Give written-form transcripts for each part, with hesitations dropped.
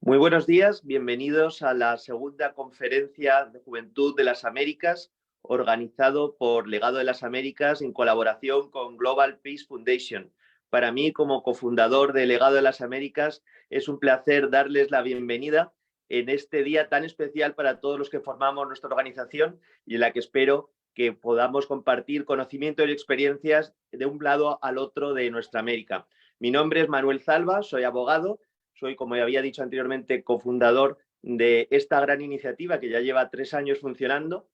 Muy buenos días, bienvenidos a la segunda conferencia de Juventud de las Américas, organizado por Legado de las Américas en colaboración con Global Peace Foundation. Para mí, como cofundador de Legado de las Américas, es un placer darles la bienvenida en este día tan especial para todos los que formamos nuestra organización y en la que espero que podamos compartir conocimiento y experiencias de un lado al otro de nuestra América. Mi nombre es Manuel Zalba, soy abogado. Soy, como ya había dicho anteriormente, cofundador de esta gran iniciativa que ya lleva 3 años funcionando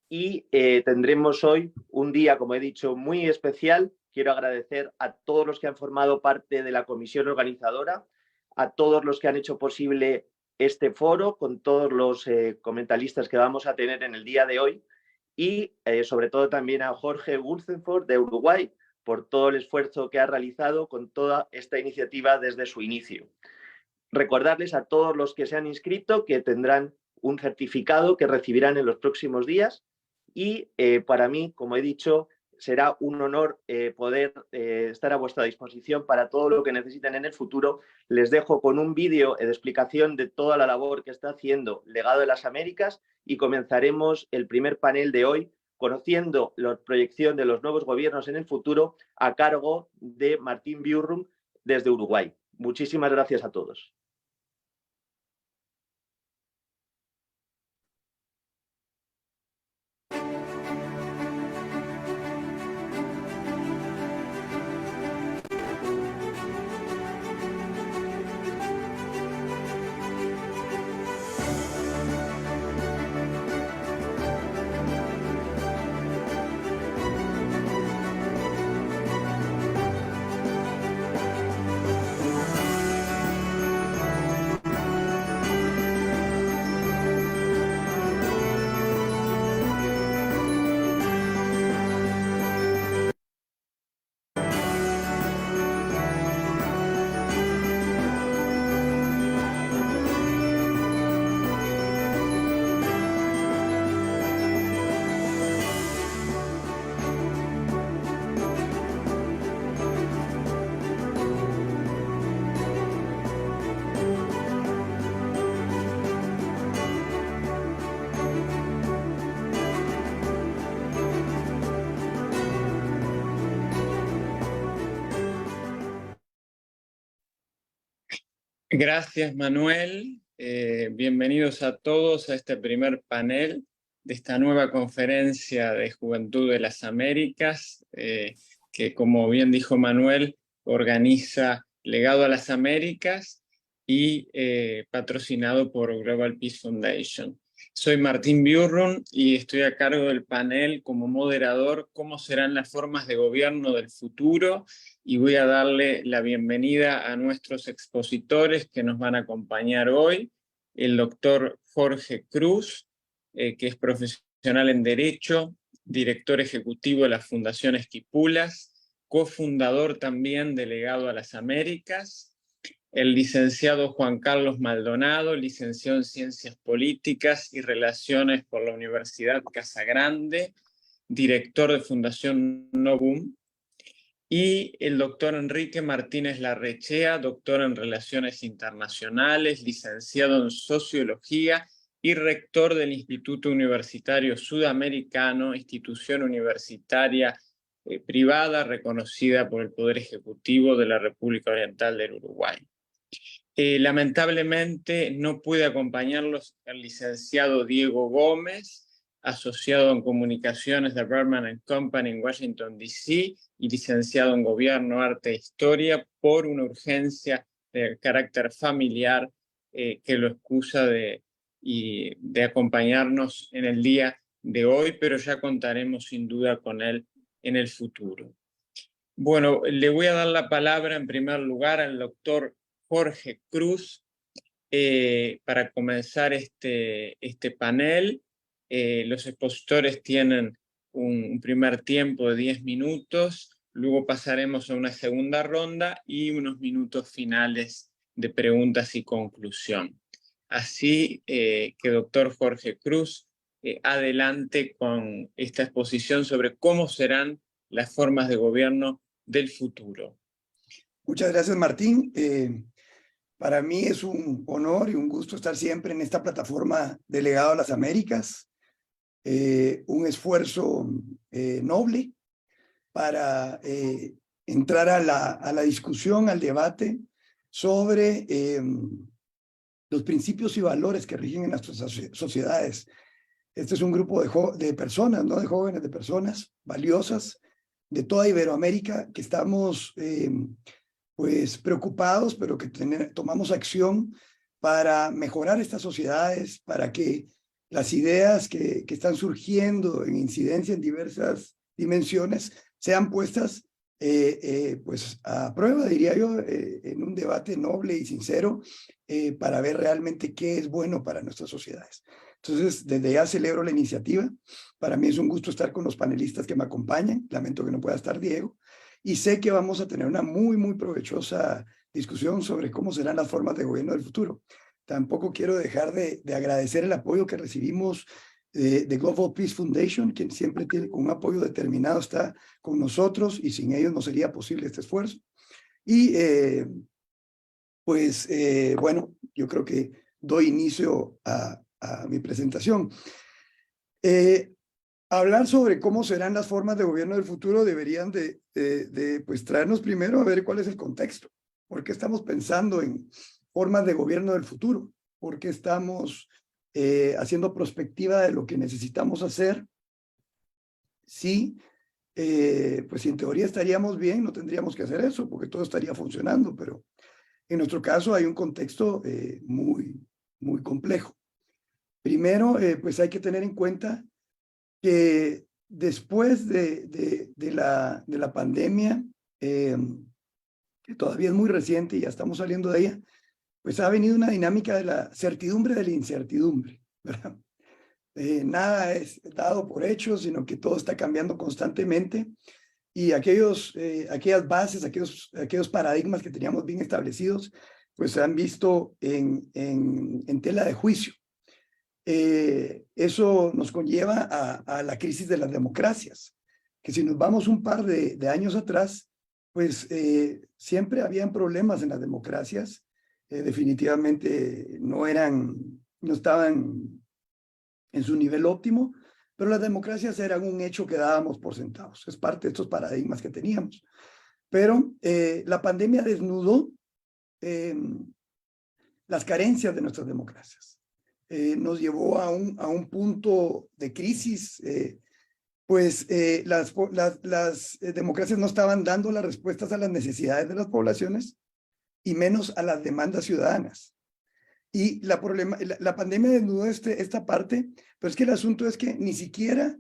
y tendremos hoy un día, como he dicho, muy especial. Quiero agradecer a todos los que han formado parte de la comisión organizadora, a todos los que han hecho posible este foro, con todos los comentaristas que vamos a tener en el día de hoy y sobre todo también a Jorge Wulfenford de Uruguay por todo el esfuerzo que ha realizado con toda esta iniciativa desde su inicio. Recordarles a todos los que se han inscrito que tendrán un certificado que recibirán en los próximos días y para mí, como he dicho, será un honor poder estar a vuestra disposición para todo lo que necesiten en el futuro. Les dejo con un vídeo de explicación de toda la labor que está haciendo Legado de las Américas y comenzaremos el primer panel de hoy conociendo la proyección de los nuevos gobiernos en el futuro a cargo de Martín Bjurrum desde Uruguay. Muchísimas gracias a todos. Gracias, Manuel. Bienvenidos a todos a este primer panel de esta nueva conferencia de Juventud de las Américas, que, como bien dijo Manuel, organiza Legado a las Américas y patrocinado por Global Peace Foundation. Soy Martín Bjurrum y estoy a cargo del panel como moderador ¿Cómo serán las formas de gobierno del futuro? Y voy a darle la bienvenida a nuestros expositores que nos van a acompañar hoy, el doctor Jorge Cruz, que es profesional en Derecho, director ejecutivo de la Fundación Esquipulas, cofundador también de Legado a las Américas, el licenciado Juan Carlos Maldonado, licenciado en Ciencias Políticas y Relaciones por la Universidad Casagrande, director de Fundación Novum, y el doctor Enrique Martínez Larrechea, doctor en Relaciones Internacionales, licenciado en Sociología y rector del Instituto Universitario Sudamericano, institución universitaria privada reconocida por el Poder Ejecutivo de la República Oriental del Uruguay. Lamentablemente no puede acompañarlos el licenciado Diego Gómez, asociado en Comunicaciones de Berman & Company en Washington, D.C., y licenciado en Gobierno, Arte e Historia, por una urgencia de carácter familiar que lo excusa de acompañarnos en el día de hoy, pero ya contaremos sin duda con él en el futuro. Bueno, le voy a dar la palabra en primer lugar al doctor Jorge Cruz para comenzar este panel. Los expositores tienen un primer tiempo de 10 minutos, luego pasaremos a una segunda ronda y unos minutos finales de preguntas y conclusión. Así que doctor Jorge Cruz, adelante con esta exposición sobre cómo serán las formas de gobierno del futuro. Muchas gracias, Martín. Para mí es un honor y un gusto estar siempre en esta plataforma de Legado a las Américas, un esfuerzo noble para entrar a la discusión, al debate sobre los principios y valores que rigen en nuestras sociedades. Este es un grupo de personas, ¿no? De jóvenes, de personas valiosas de toda Iberoamérica que estamos pues preocupados, pero que tomamos acción para mejorar estas sociedades, para que las ideas que están surgiendo en incidencia en diversas dimensiones sean puestas pues a prueba, diría yo, en un debate noble y sincero para ver realmente qué es bueno para nuestras sociedades. Entonces, desde ya celebro la iniciativa. Para mí es un gusto estar con los panelistas que me acompañan. Lamento que no pueda estar Diego. Y sé que vamos a tener una muy provechosa discusión sobre cómo serán las formas de gobierno del futuro. Tampoco quiero dejar de agradecer el apoyo que recibimos de Global Peace Foundation, quien siempre tiene un apoyo determinado, está con nosotros y sin ellos no sería posible este esfuerzo. Y bueno, yo creo que doy inicio a mi presentación. Hablar sobre cómo serán las formas de gobierno del futuro deberían pues traernos primero a ver cuál es el contexto. ¿Por qué estamos pensando en formas de gobierno del futuro? ¿Por qué estamos haciendo prospectiva de lo que necesitamos hacer? Sí, pues si en teoría estaríamos bien, no tendríamos que hacer eso porque todo estaría funcionando, pero en nuestro caso hay un contexto muy complejo. Primero, pues hay que tener en cuenta que después de la pandemia, que todavía es muy reciente y ya estamos saliendo de ella, pues ha venido una dinámica de la certidumbre de la incertidumbre, ¿verdad? Nada es dado por hecho, sino que todo está cambiando constantemente y aquellas bases, aquellos paradigmas que teníamos bien establecidos, pues se han visto en tela de juicio. Eso nos conlleva a la crisis de las democracias, que si nos vamos un par de años atrás, pues siempre habían problemas en las democracias, definitivamente no estaban en su nivel óptimo, pero las democracias eran un hecho que dábamos por sentados, es parte de estos paradigmas que teníamos. Pero la pandemia desnudó las carencias de nuestras democracias. Nos llevó a un punto de crisis, pues las democracias no estaban dando las respuestas a las necesidades de las poblaciones y menos a las demandas ciudadanas. Y la pandemia desnudó esta parte, pero es que el asunto es que ni siquiera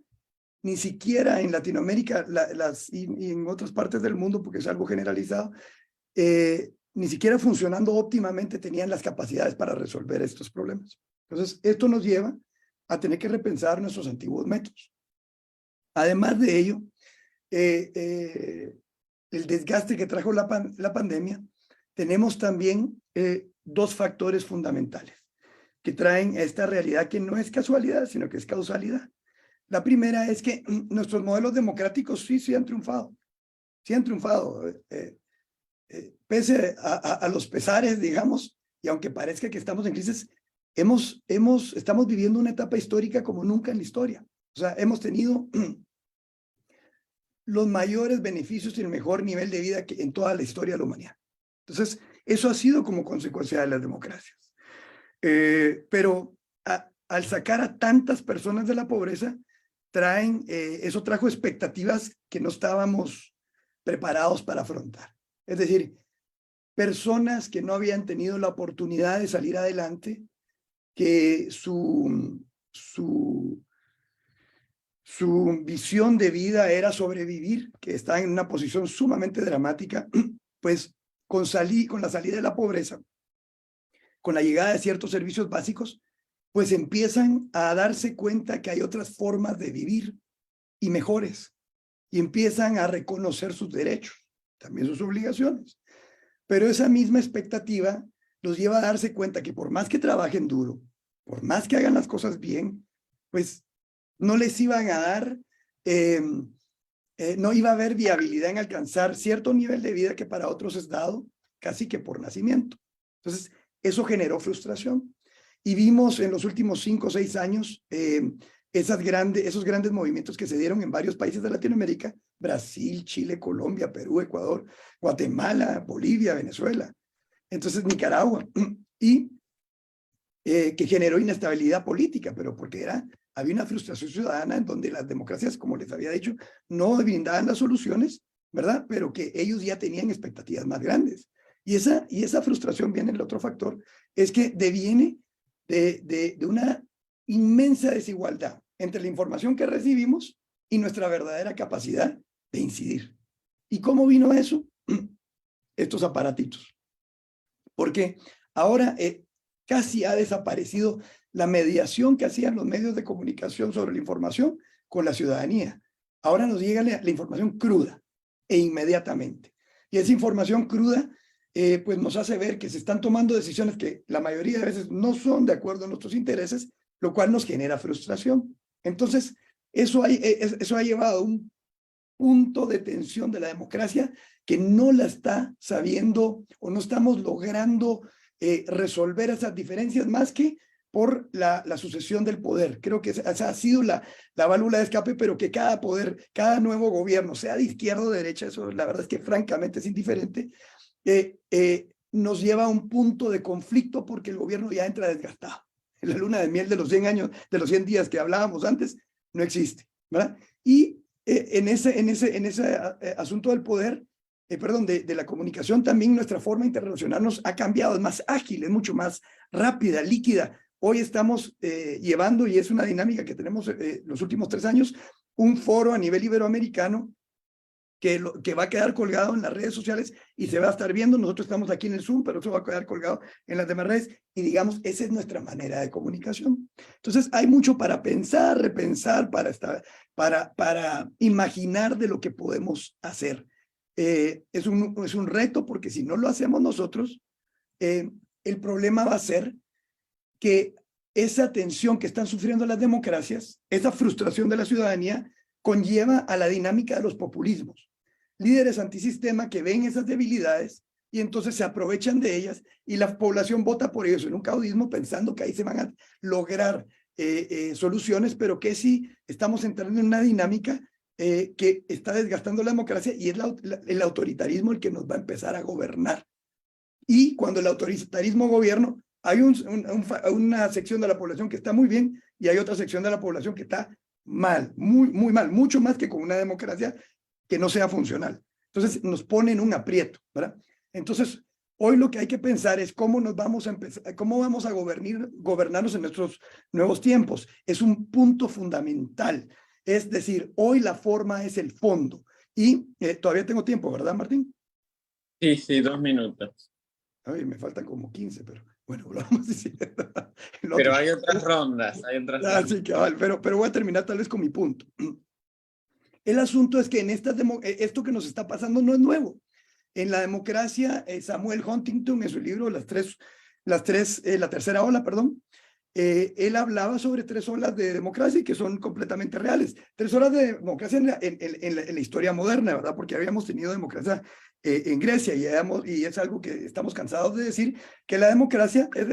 en Latinoamérica y en otras partes del mundo, porque es algo generalizado, ni siquiera funcionando óptimamente tenían las capacidades para resolver estos problemas. Entonces, esto nos lleva a tener que repensar nuestros antiguos métodos. Además de ello, el desgaste que trajo la pandemia, tenemos también dos factores fundamentales que traen esta realidad que no es casualidad, sino que es causalidad. La primera es que nuestros modelos democráticos sí han triunfado. Sí han triunfado. Pese a los pesares, digamos, y aunque parezca que estamos en crisis, estamos viviendo una etapa histórica como nunca en la historia. O sea, hemos tenido los mayores beneficios y el mejor nivel de vida que en toda la historia de la humanidad. Entonces, eso ha sido como consecuencia de las democracias. Pero al sacar a tantas personas de la pobreza, eso trajo expectativas que no estábamos preparados para afrontar. Es decir, personas que no habían tenido la oportunidad de salir adelante, que su visión de vida era sobrevivir, que está en una posición sumamente dramática, pues con la salida de la pobreza, con la llegada de ciertos servicios básicos, pues empiezan a darse cuenta que hay otras formas de vivir y mejores, y empiezan a reconocer sus derechos, también sus obligaciones. Pero esa misma expectativa los lleva a darse cuenta que por más que trabajen duro, por más que hagan las cosas bien, pues no les iban a dar, no iba a haber viabilidad en alcanzar cierto nivel de vida que para otros es dado casi que por nacimiento. Entonces, eso generó frustración. Y vimos en los últimos 5 o 6 años esos grandes movimientos que se dieron en varios países de Latinoamérica: Brasil, Chile, Colombia, Perú, Ecuador, Guatemala, Bolivia, Venezuela, entonces Nicaragua, y que generó inestabilidad política, pero porque había una frustración ciudadana en donde las democracias, como les había dicho, no brindaban las soluciones, ¿verdad? Pero que ellos ya tenían expectativas más grandes. Y esa frustración viene, el otro factor, es que deviene de una inmensa desigualdad entre la información que recibimos y nuestra verdadera capacidad de incidir. ¿Y cómo vino eso? Estos aparatitos. Porque ahora casi ha desaparecido la mediación que hacían los medios de comunicación sobre la información con la ciudadanía. Ahora nos llega la información cruda e inmediatamente. Y esa información cruda pues nos hace ver que se están tomando decisiones que la mayoría de veces no son de acuerdo a nuestros intereses, lo cual nos genera frustración. Entonces, eso ha llevado a un punto de tensión de la democracia que no la está sabiendo o no estamos logrando resolver esas diferencias más que por la sucesión del poder. Creo que esa ha sido la válvula de escape, pero que cada poder, cada nuevo gobierno, sea de izquierda o de derecha, eso la verdad es que francamente es indiferente, nos lleva a un punto de conflicto porque el gobierno ya entra desgastado. La luna de miel de los 100 años, de los 100 días que hablábamos antes, no existe, ¿verdad? Y en ese asunto del poder, de la comunicación, también nuestra forma de interrelacionarnos ha cambiado, es más ágil, es mucho más rápida, líquida. Hoy estamos llevando, y es una dinámica que tenemos los últimos 3 años, un foro a nivel iberoamericano que va a quedar colgado en las redes sociales y se va a estar viendo. Nosotros estamos aquí en el Zoom, pero eso va a quedar colgado en las demás redes, y digamos, esa es nuestra manera de comunicación. Entonces, hay mucho para pensar, repensar, para imaginar de lo que podemos hacer. Es un reto, porque si no lo hacemos nosotros, el problema va a ser que esa tensión que están sufriendo las democracias, esa frustración de la ciudadanía, conlleva a la dinámica de los populismos. Líderes antisistema que ven esas debilidades y entonces se aprovechan de ellas, y la población vota por ellos en un caudismo pensando que ahí se van a lograr soluciones, pero que sí estamos entrando en una dinámica que está desgastando la democracia, y es el autoritarismo el que nos va a empezar a gobernar. Y cuando el autoritarismo gobierna, hay una sección de la población que está muy bien y hay otra sección de la población que está mal, muy, muy mal, mucho más que con una democracia que no sea funcional. Entonces nos pone en un aprieto, ¿verdad? Entonces, hoy lo que hay que pensar es cómo vamos a gobernarnos en nuestros nuevos tiempos. Es un punto fundamental. Es decir, hoy la forma es el fondo. Y todavía tengo tiempo, ¿verdad, Martín? Sí, 2 minutos. Ay, me faltan como 15, pero bueno, lo vamos diciendo. Pero hay otras rondas, Sí, cabal, pero voy a terminar tal vez con mi punto. El asunto es que en esto que nos está pasando no es nuevo. En la democracia, Samuel Huntington, en su libro La tercera ola, él hablaba sobre 3 olas de democracia y que son completamente reales. 3 olas de democracia en la historia moderna, ¿verdad? Porque habíamos tenido democracia en Grecia, y es algo que estamos cansados de decir, que la democracia es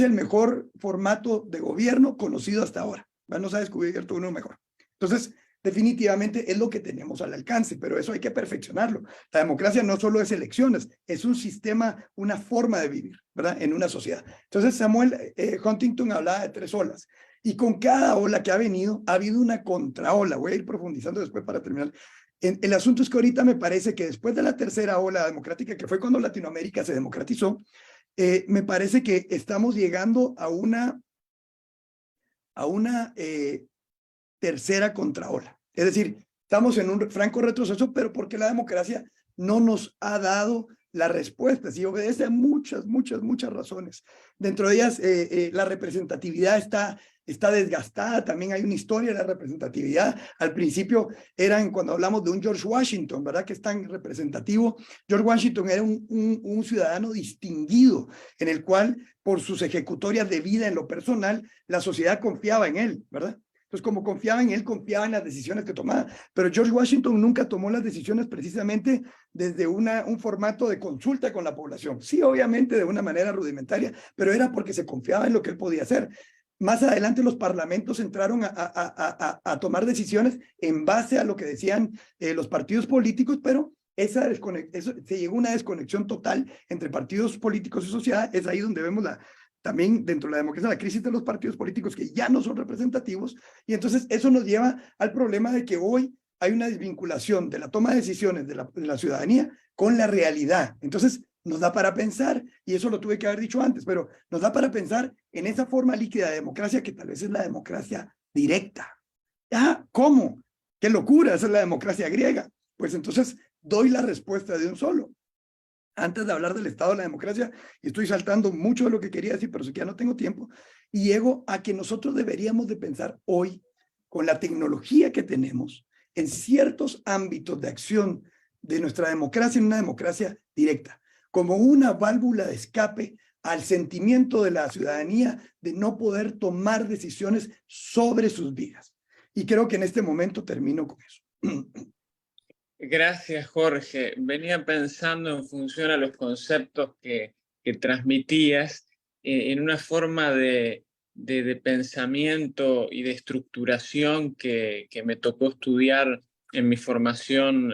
el mejor formato de gobierno conocido hasta ahora. No se ha descubierto uno mejor. Entonces, definitivamente es lo que tenemos al alcance, pero eso hay que perfeccionarlo. La democracia no solo es elecciones, es un sistema, una forma de vivir, ¿verdad? En una sociedad. Entonces, Samuel Huntington hablaba de 3 olas, y con cada ola que ha habido una contraola. Voy a ir profundizando después para terminar. El asunto es que ahorita me parece que después de la tercera ola democrática, que fue cuando Latinoamérica se democratizó, me parece que estamos llegando a una tercera contraola. Es decir, estamos en un franco retroceso, pero porque la democracia no nos ha dado las respuestas, y obedece a muchas razones. Dentro de ellas, la representatividad está desgastada. También hay una historia de la representatividad. Al principio cuando hablamos de un George Washington, ¿verdad? Que es tan representativo. George Washington era un ciudadano distinguido, en el cual, por sus ejecutorias de vida en lo personal, la sociedad confiaba en él, ¿verdad? Entonces, como confiaba en él, confiaba en las decisiones que tomaba. Pero George Washington nunca tomó las decisiones precisamente desde un formato de consulta con la población. Sí, obviamente de una manera rudimentaria, pero era porque se confiaba en lo que él podía hacer. Más adelante los parlamentos entraron a tomar decisiones en base a lo que decían los partidos políticos, pero se llegó a una desconexión total entre partidos políticos y sociedad. Es ahí donde vemos también dentro de la democracia la crisis de los partidos políticos que ya no son representativos, y entonces eso nos lleva al problema de que hoy hay una desvinculación de la toma de decisiones de la ciudadanía con la realidad. Entonces nos da para pensar, y eso lo tuve que haber dicho antes, pero nos da para pensar en esa forma líquida de democracia que tal vez es la democracia directa. Ah, ¿cómo? ¡Qué locura! Esa es la democracia griega. Pues entonces doy la respuesta de un solo. Antes de hablar del estado de la democracia, y estoy saltando mucho de lo que quería decir, pero sí que ya no tengo tiempo, y llego a que nosotros deberíamos de pensar hoy, con la tecnología que tenemos, en ciertos ámbitos de acción de nuestra democracia, en una democracia directa, como una válvula de escape al sentimiento de la ciudadanía de no poder tomar decisiones sobre sus vidas. Y creo que en este momento termino con eso. Gracias, Jorge. Venía pensando en función a los conceptos que transmitías en una forma de pensamiento y de estructuración que me tocó estudiar en mi formación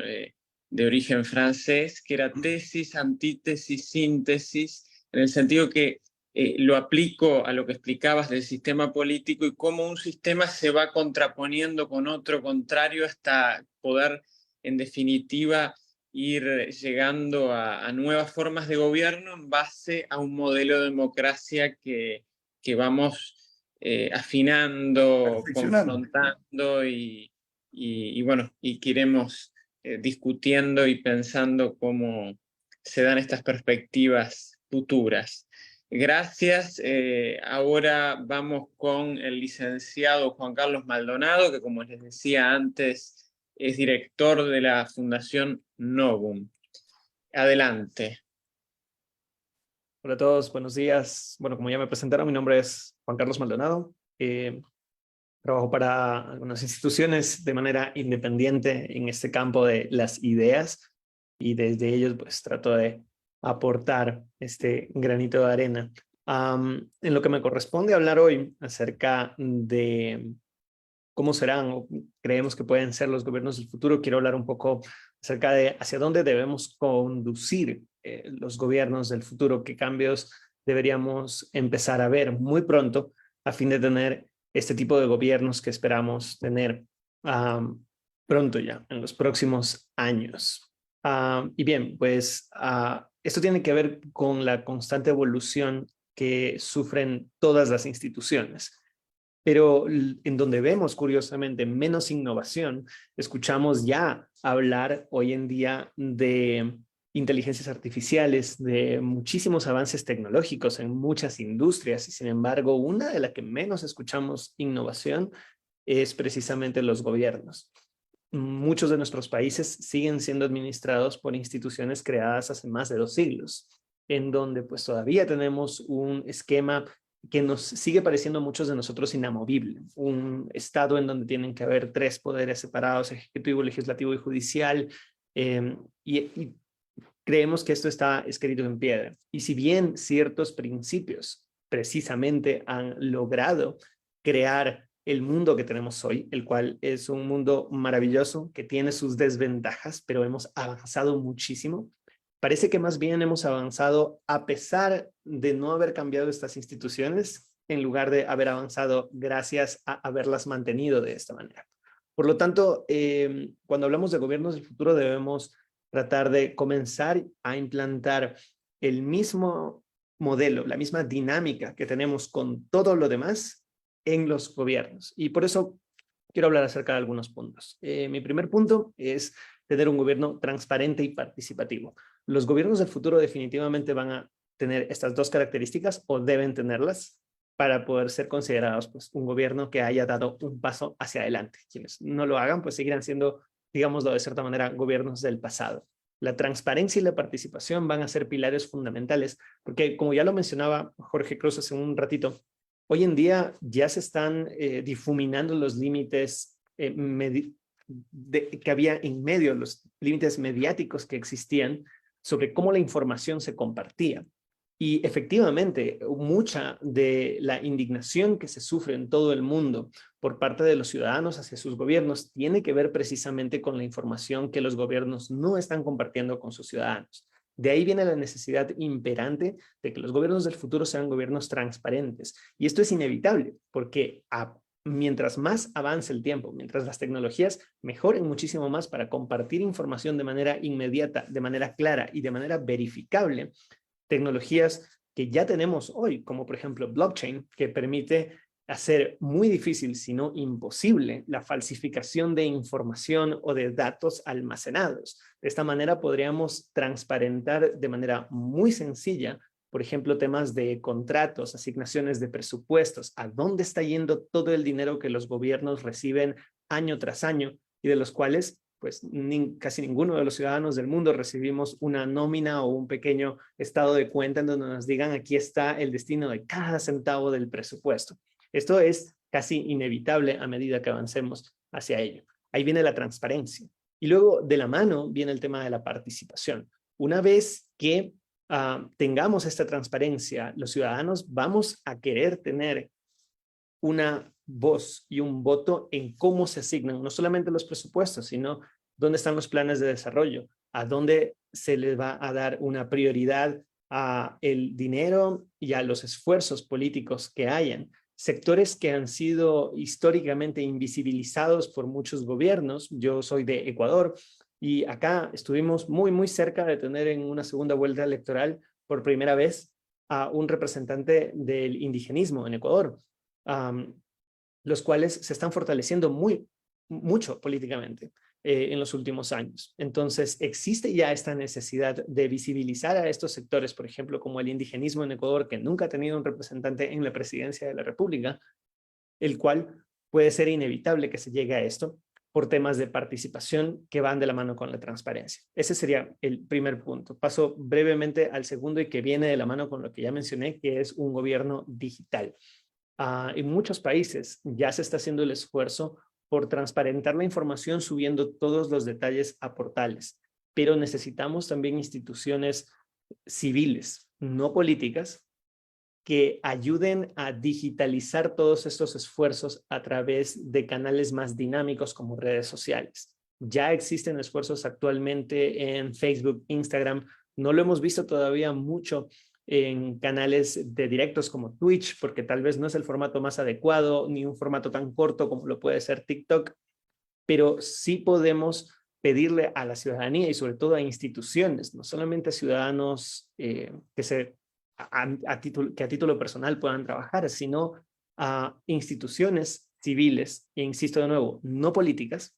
de origen francés, que era tesis, antítesis, síntesis, en el sentido que lo aplico a lo que explicabas del sistema político y cómo un sistema se va contraponiendo con otro contrario hasta poder, en definitiva, ir llegando a nuevas formas de gobierno en base a un modelo de democracia que vamos afinando, confrontando y bueno, y que iremos discutiendo y pensando cómo se dan estas perspectivas futuras. Gracias. Ahora vamos con el licenciado Juan Carlos Maldonado, que como les decía antes, es director de la Fundación Novum. Adelante. Hola a todos, buenos días. Bueno, como ya me presentaron, mi nombre es Juan Carlos Maldonado. Trabajo para algunas instituciones de manera independiente en este campo de las ideas y desde ellos pues trato de aportar este granito de arena. En lo que me corresponde hablar hoy acerca de cómo serán o creemos que pueden ser los gobiernos del futuro, quiero hablar un poco acerca de hacia dónde debemos conducir los gobiernos del futuro, qué cambios deberíamos empezar a ver muy pronto a fin de tener este tipo de gobiernos que esperamos tener pronto ya, en los próximos años. Y bien, pues esto tiene que ver con la constante evolución que sufren todas las instituciones. Pero en donde vemos, curiosamente, menos innovación, escuchamos ya hablar hoy en día de inteligencias artificiales, de muchísimos avances tecnológicos en muchas industrias, y sin embargo, una de las que menos escuchamos innovación es precisamente los gobiernos. Muchos de nuestros países siguen siendo administrados por instituciones creadas hace más de 2 siglos, en donde pues todavía tenemos un esquema que nos sigue pareciendo a muchos de nosotros inamovible, un estado en donde tienen que haber 3 poderes separados, ejecutivo, legislativo y judicial, y creemos que esto está escrito en piedra. Y si bien ciertos principios precisamente han logrado crear el mundo que tenemos hoy, el cual es un mundo maravilloso que tiene sus desventajas, pero hemos avanzado muchísimo. Parece que más bien hemos avanzado a pesar de no haber cambiado estas instituciones, en lugar de haber avanzado gracias a haberlas mantenido de esta manera. Por lo tanto, cuando hablamos de gobiernos del futuro, debemos tratar de comenzar a implantar el mismo modelo, la misma dinámica que tenemos con todo lo demás en los gobiernos. Y por eso quiero hablar acerca de algunos puntos. Mi primer punto es tener un gobierno transparente y participativo. Los gobiernos del futuro definitivamente van a tener estas 2 características o deben tenerlas para poder ser considerados pues, un gobierno que haya dado un paso hacia adelante. Quienes no lo hagan pues seguirán siendo, digámoslo de cierta manera, gobiernos del pasado. La transparencia y la participación van a ser pilares fundamentales porque, como ya lo mencionaba Jorge Cruz hace un ratito, Hoy en día ya se están difuminando los límites que había en medio, los límites mediáticos que existían sobre cómo la información se compartía. Y efectivamente, mucha de la indignación que se sufre en todo el mundo por parte de los ciudadanos hacia sus gobiernos tiene que ver precisamente con la información que los gobiernos no están compartiendo con sus ciudadanos. De ahí viene la necesidad imperante de que los gobiernos del futuro sean gobiernos transparentes. Y esto es inevitable porque mientras más avance el tiempo, mientras las tecnologías mejoren muchísimo más para compartir información de manera inmediata, de manera clara y de manera verificable, tecnologías que ya tenemos hoy, como por ejemplo blockchain, que permite hacer muy difícil, si no imposible, la falsificación de información o de datos almacenados. De esta manera podríamos transparentar de manera muy sencilla, por ejemplo, temas de contratos, asignaciones de presupuestos, a dónde está yendo todo el dinero que los gobiernos reciben año tras año y de los cuales pues casi ninguno de los ciudadanos del mundo recibimos una nómina o un pequeño estado de cuenta en donde nos digan aquí está el destino de cada centavo del presupuesto. Esto es casi inevitable a medida que avancemos hacia ello. Ahí viene la transparencia. Y luego de la mano viene el tema de la participación. Una vez que tengamos esta transparencia, los ciudadanos vamos a querer tener una voz y un voto en cómo se asignan no solamente los presupuestos, sino dónde están los planes de desarrollo, a dónde se les va a dar una prioridad a el dinero y a los esfuerzos políticos que hayan. Sectores que han sido históricamente invisibilizados por muchos gobiernos. Yo soy de Ecuador y acá estuvimos muy cerca de tener en una segunda vuelta electoral por primera vez a un representante del indigenismo en Ecuador. Los cuales se están fortaleciendo mucho políticamente en los últimos años. Entonces, existe ya esta necesidad de visibilizar a estos sectores, por ejemplo, como el indigenismo en Ecuador, que nunca ha tenido un representante en la presidencia de la República, el cual puede ser inevitable que se llegue a esto por temas de participación que van de la mano con la transparencia. Ese sería el primer punto. Paso brevemente al segundo y que viene de la mano con lo que ya mencioné, que es un gobierno digital. En muchos países ya se está haciendo el esfuerzo por transparentar la información subiendo todos los detalles a portales, pero necesitamos también instituciones civiles, no políticas, que ayuden a digitalizar todos estos esfuerzos a través de canales más dinámicos como redes sociales. Ya existen esfuerzos actualmente en Facebook, Instagram, no lo hemos visto todavía mucho en canales de directos como Twitch, porque tal vez no es el formato más adecuado, ni un formato tan corto como lo puede ser TikTok, pero sí podemos pedirle a la ciudadanía y sobre todo a instituciones, no solamente a ciudadanos que a título personal puedan trabajar, sino a instituciones civiles, e insisto de nuevo, no políticas,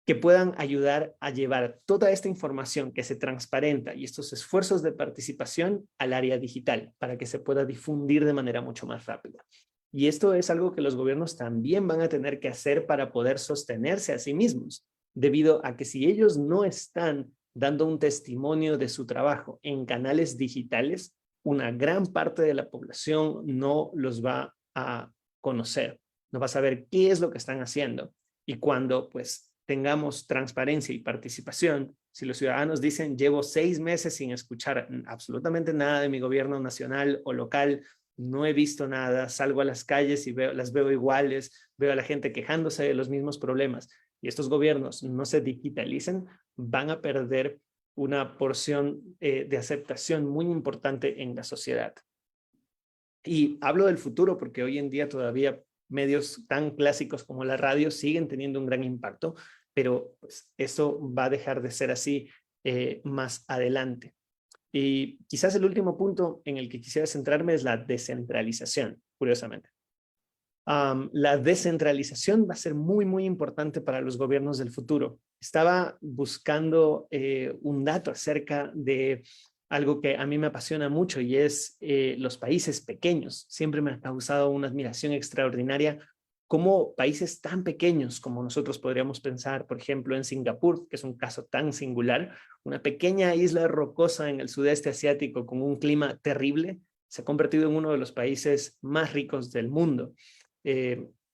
que puedan ayudar a llevar toda esta información que se transparenta y estos esfuerzos de participación al área digital para que se pueda difundir de manera mucho más rápida. Y esto es algo que los gobiernos también van a tener que hacer para poder sostenerse a sí mismos, debido a que si ellos no están dando un testimonio de su trabajo en canales digitales, una gran parte de la población no los va a conocer, no va a saber qué es lo que están haciendo. Y cuando pues tengamos transparencia y participación, si los ciudadanos dicen llevo 6 meses sin escuchar absolutamente nada de mi gobierno nacional o local, no he visto nada, salgo a las calles y las veo iguales, veo a la gente quejándose de los mismos problemas y estos gobiernos no se digitalicen, van a perder una porción de aceptación muy importante en la sociedad. Y hablo del futuro porque hoy en día todavía medios tan clásicos como la radio siguen teniendo un gran impacto, pero pues, eso va a dejar de ser así más adelante. Y quizás el último punto en el que quisiera centrarme es la descentralización, curiosamente. La descentralización va a ser muy importante para los gobiernos del futuro. Estaba buscando un dato acerca de algo que a mí me apasiona mucho y es los países pequeños. Siempre me ha causado una admiración extraordinaria cómo países tan pequeños como nosotros podríamos pensar, por ejemplo, en Singapur, que es un caso tan singular, una pequeña isla rocosa en el sudeste asiático con un clima terrible, se ha convertido en uno de los países más ricos del mundo,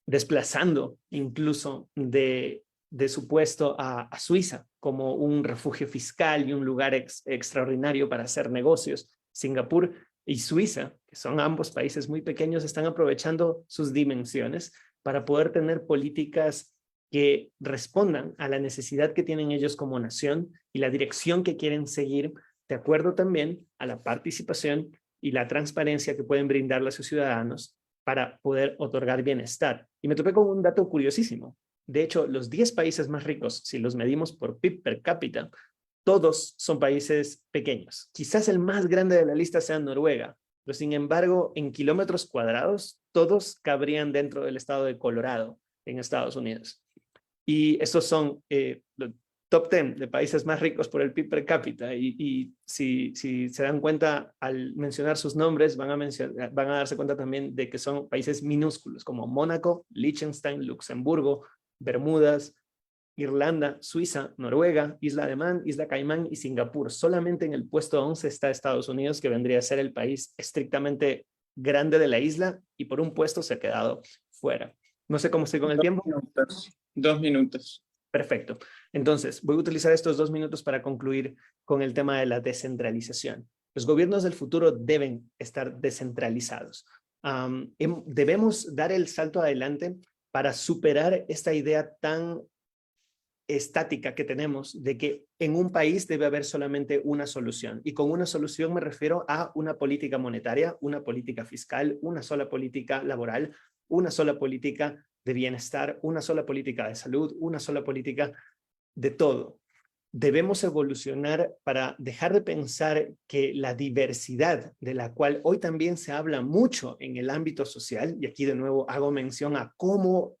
desplazando incluso de su puesto a Suiza como un refugio fiscal y un lugar extraordinario para hacer negocios. Singapur y Suiza, que son ambos países muy pequeños, están aprovechando sus dimensiones para poder tener políticas que respondan a la necesidad que tienen ellos como nación y la dirección que quieren seguir, de acuerdo también a la participación y la transparencia que pueden brindarle a sus ciudadanos para poder otorgar bienestar. Y me topé con un dato curiosísimo. De hecho, los 10 países más ricos, si los medimos por PIB per cápita, todos son países pequeños. Quizás el más grande de la lista sea Noruega, pero sin embargo, en kilómetros cuadrados, todos cabrían dentro del estado de Colorado, en Estados Unidos. Y estos son los top 10 de países más ricos por el PIB per cápita. Y si se dan cuenta, al mencionar sus nombres, van a darse cuenta también de que son países minúsculos, como Mónaco, Liechtenstein, Luxemburgo, Bermudas, Irlanda, Suiza, Noruega, Isla de Man, Isla Caimán y Singapur. Solamente en el puesto 11 está Estados Unidos, que vendría a ser el país estrictamente grande de la isla, y por un puesto se ha quedado fuera. No sé cómo estoy con el tiempo. 2 minutos. Perfecto. Entonces, voy a utilizar estos 2 minutos para concluir con el tema de la descentralización. Los gobiernos del futuro deben estar descentralizados. Debemos dar el salto adelante para superar esta idea tan estática que tenemos de que en un país debe haber solamente una solución. Y con una solución me refiero a una política monetaria, una política fiscal, una sola política laboral, una sola política de bienestar, una sola política de salud, una sola política de todo. Debemos evolucionar para dejar de pensar que la diversidad, de la cual hoy también se habla mucho en el ámbito social, y aquí de nuevo hago mención a cómo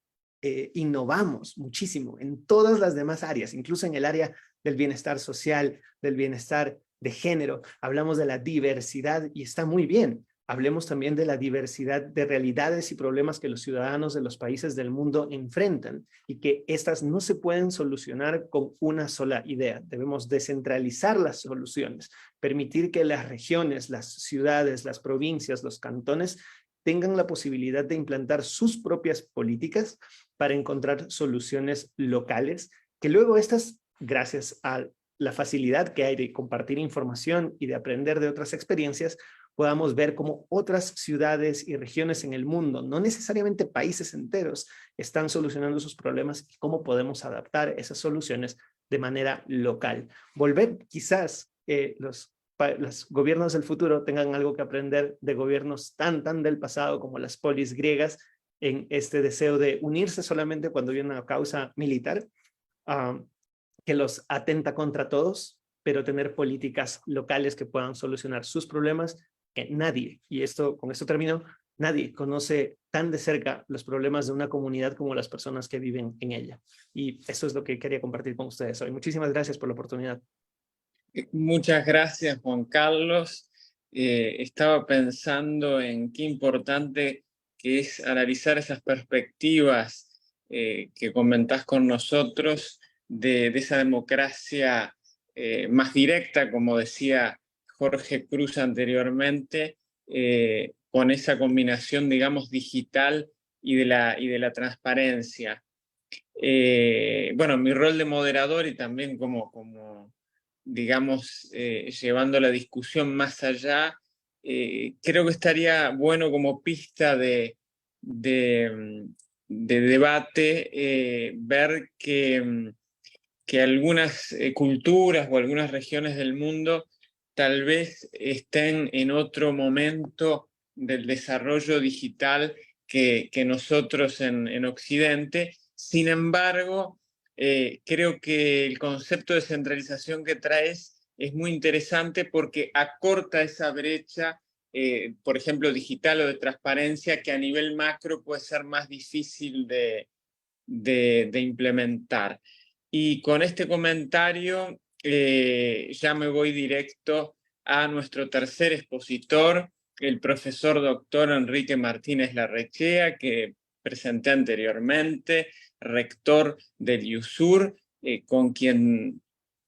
innovamos muchísimo en todas las demás áreas, incluso en el área del bienestar social, del bienestar de género, hablamos de la diversidad y está muy bien. Hablemos también de la diversidad de realidades y problemas que los ciudadanos de los países del mundo enfrentan y que estas no se pueden solucionar con una sola idea. Debemos descentralizar las soluciones, permitir que las regiones, las ciudades, las provincias, los cantones tengan la posibilidad de implantar sus propias políticas para encontrar soluciones locales, que luego estas, gracias a la facilidad que hay de compartir información y de aprender de otras experiencias, podamos ver cómo otras ciudades y regiones en el mundo, no necesariamente países enteros, están solucionando sus problemas y cómo podemos adaptar esas soluciones de manera local. Volver, quizás los gobiernos del futuro tengan algo que aprender de gobiernos tan del pasado como las polis griegas, en este deseo de unirse solamente cuando viene una causa militar, que los atenta contra todos, pero tener políticas locales que puedan solucionar sus problemas, que nadie, y con esto termino, nadie conoce tan de cerca los problemas de una comunidad como las personas que viven en ella. Y eso es lo que quería compartir con ustedes hoy. Muchísimas gracias por la oportunidad. Muchas gracias, Juan Carlos. Estaba pensando en qué importante que es analizar esas perspectivas que comentás con nosotros de esa democracia más directa, como decía Jorge Cruz anteriormente, con esa combinación, digamos, digital y de la transparencia. Bueno, mi rol de moderador y también como digamos, llevando la discusión más allá, creo que estaría bueno como pista de debate ver que algunas culturas o algunas regiones del mundo tal vez estén en otro momento del desarrollo digital que nosotros en Occidente. Sin embargo, creo que el concepto de centralización que traes es muy interesante porque acorta esa brecha, por ejemplo, digital o de transparencia, que a nivel macro puede ser más difícil de implementar. Y con este comentario ya me voy directo a nuestro tercer expositor, el profesor doctor Enrique Martínez Larrechea, que presenté anteriormente, rector del IUSUR, con quien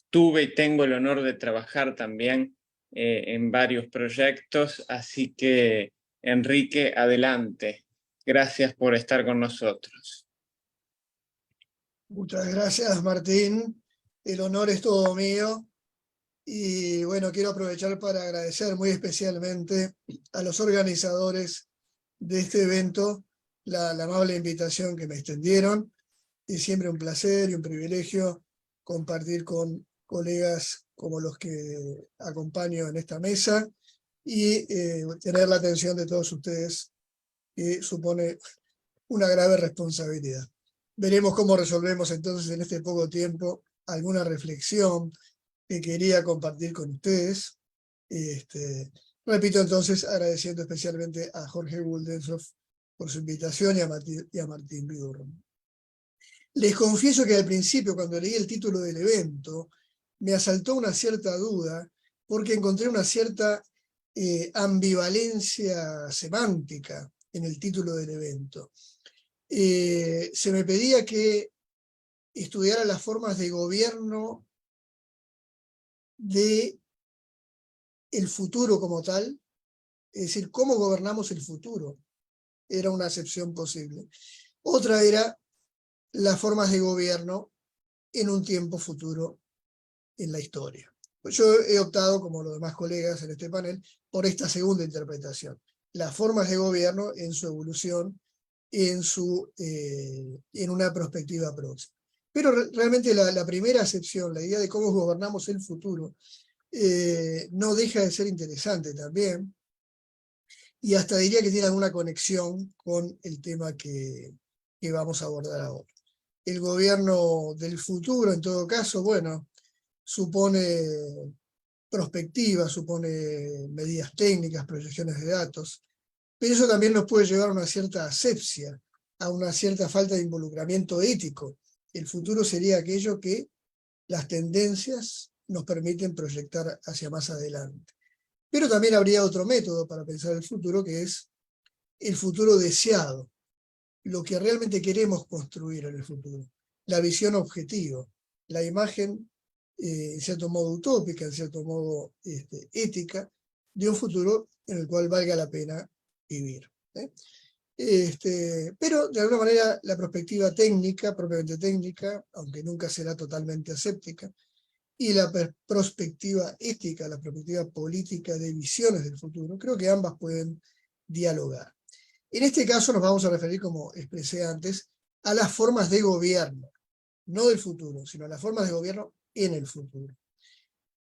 tuve y tengo el honor de trabajar también en varios proyectos, así que Enrique, adelante. Gracias por estar con nosotros. Muchas gracias, Martín. El honor es todo mío. Y bueno, quiero aprovechar para agradecer muy especialmente a los organizadores de este evento la amable invitación que me extendieron. Es siempre un placer y un privilegio compartir con colegas como los que acompaño en esta mesa y tener la atención de todos ustedes, que supone una grave responsabilidad. Veremos cómo resolvemos entonces en este poco tiempo alguna reflexión que quería compartir con ustedes. Repito entonces, agradeciendo especialmente a Jorge Guldenshoff por su invitación y a Martín Vidurro. Les confieso que al principio, cuando leí el título del evento, me asaltó una cierta duda, porque encontré una cierta ambivalencia semántica en el título del evento. Se me pedía que estudiara las formas de gobierno de el futuro como tal, es decir, cómo gobernamos el futuro. Era una acepción posible. Otra era las formas de gobierno en un tiempo futuro en la historia. Pues yo he optado, como los demás colegas en este panel, por esta segunda interpretación. Las formas de gobierno en su evolución, en una perspectiva próxima. Pero realmente la primera acepción, la idea de cómo gobernamos el futuro, no deja de ser interesante también, y hasta diría que tiene alguna conexión con el tema que vamos a abordar ahora. El gobierno del futuro, en todo caso, bueno, supone prospectiva, supone medidas técnicas, proyecciones de datos, pero eso también nos puede llevar a una cierta asepsia, a una cierta falta de involucramiento ético. El futuro sería aquello que las tendencias nos permiten proyectar hacia más adelante. Pero también habría otro método para pensar el futuro, que es el futuro deseado, lo que realmente queremos construir en el futuro, la visión objetivo, la imagen en cierto modo utópica, en cierto modo ética, de un futuro en el cual valga la pena vivir. Pero de alguna manera la perspectiva técnica, propiamente técnica, aunque nunca será totalmente aséptica, y la perspectiva ética, la perspectiva política de visiones del futuro, creo que ambas pueden dialogar. En este caso nos vamos a referir, como expresé antes, a las formas de gobierno, no del futuro, sino a las formas de gobierno en el futuro.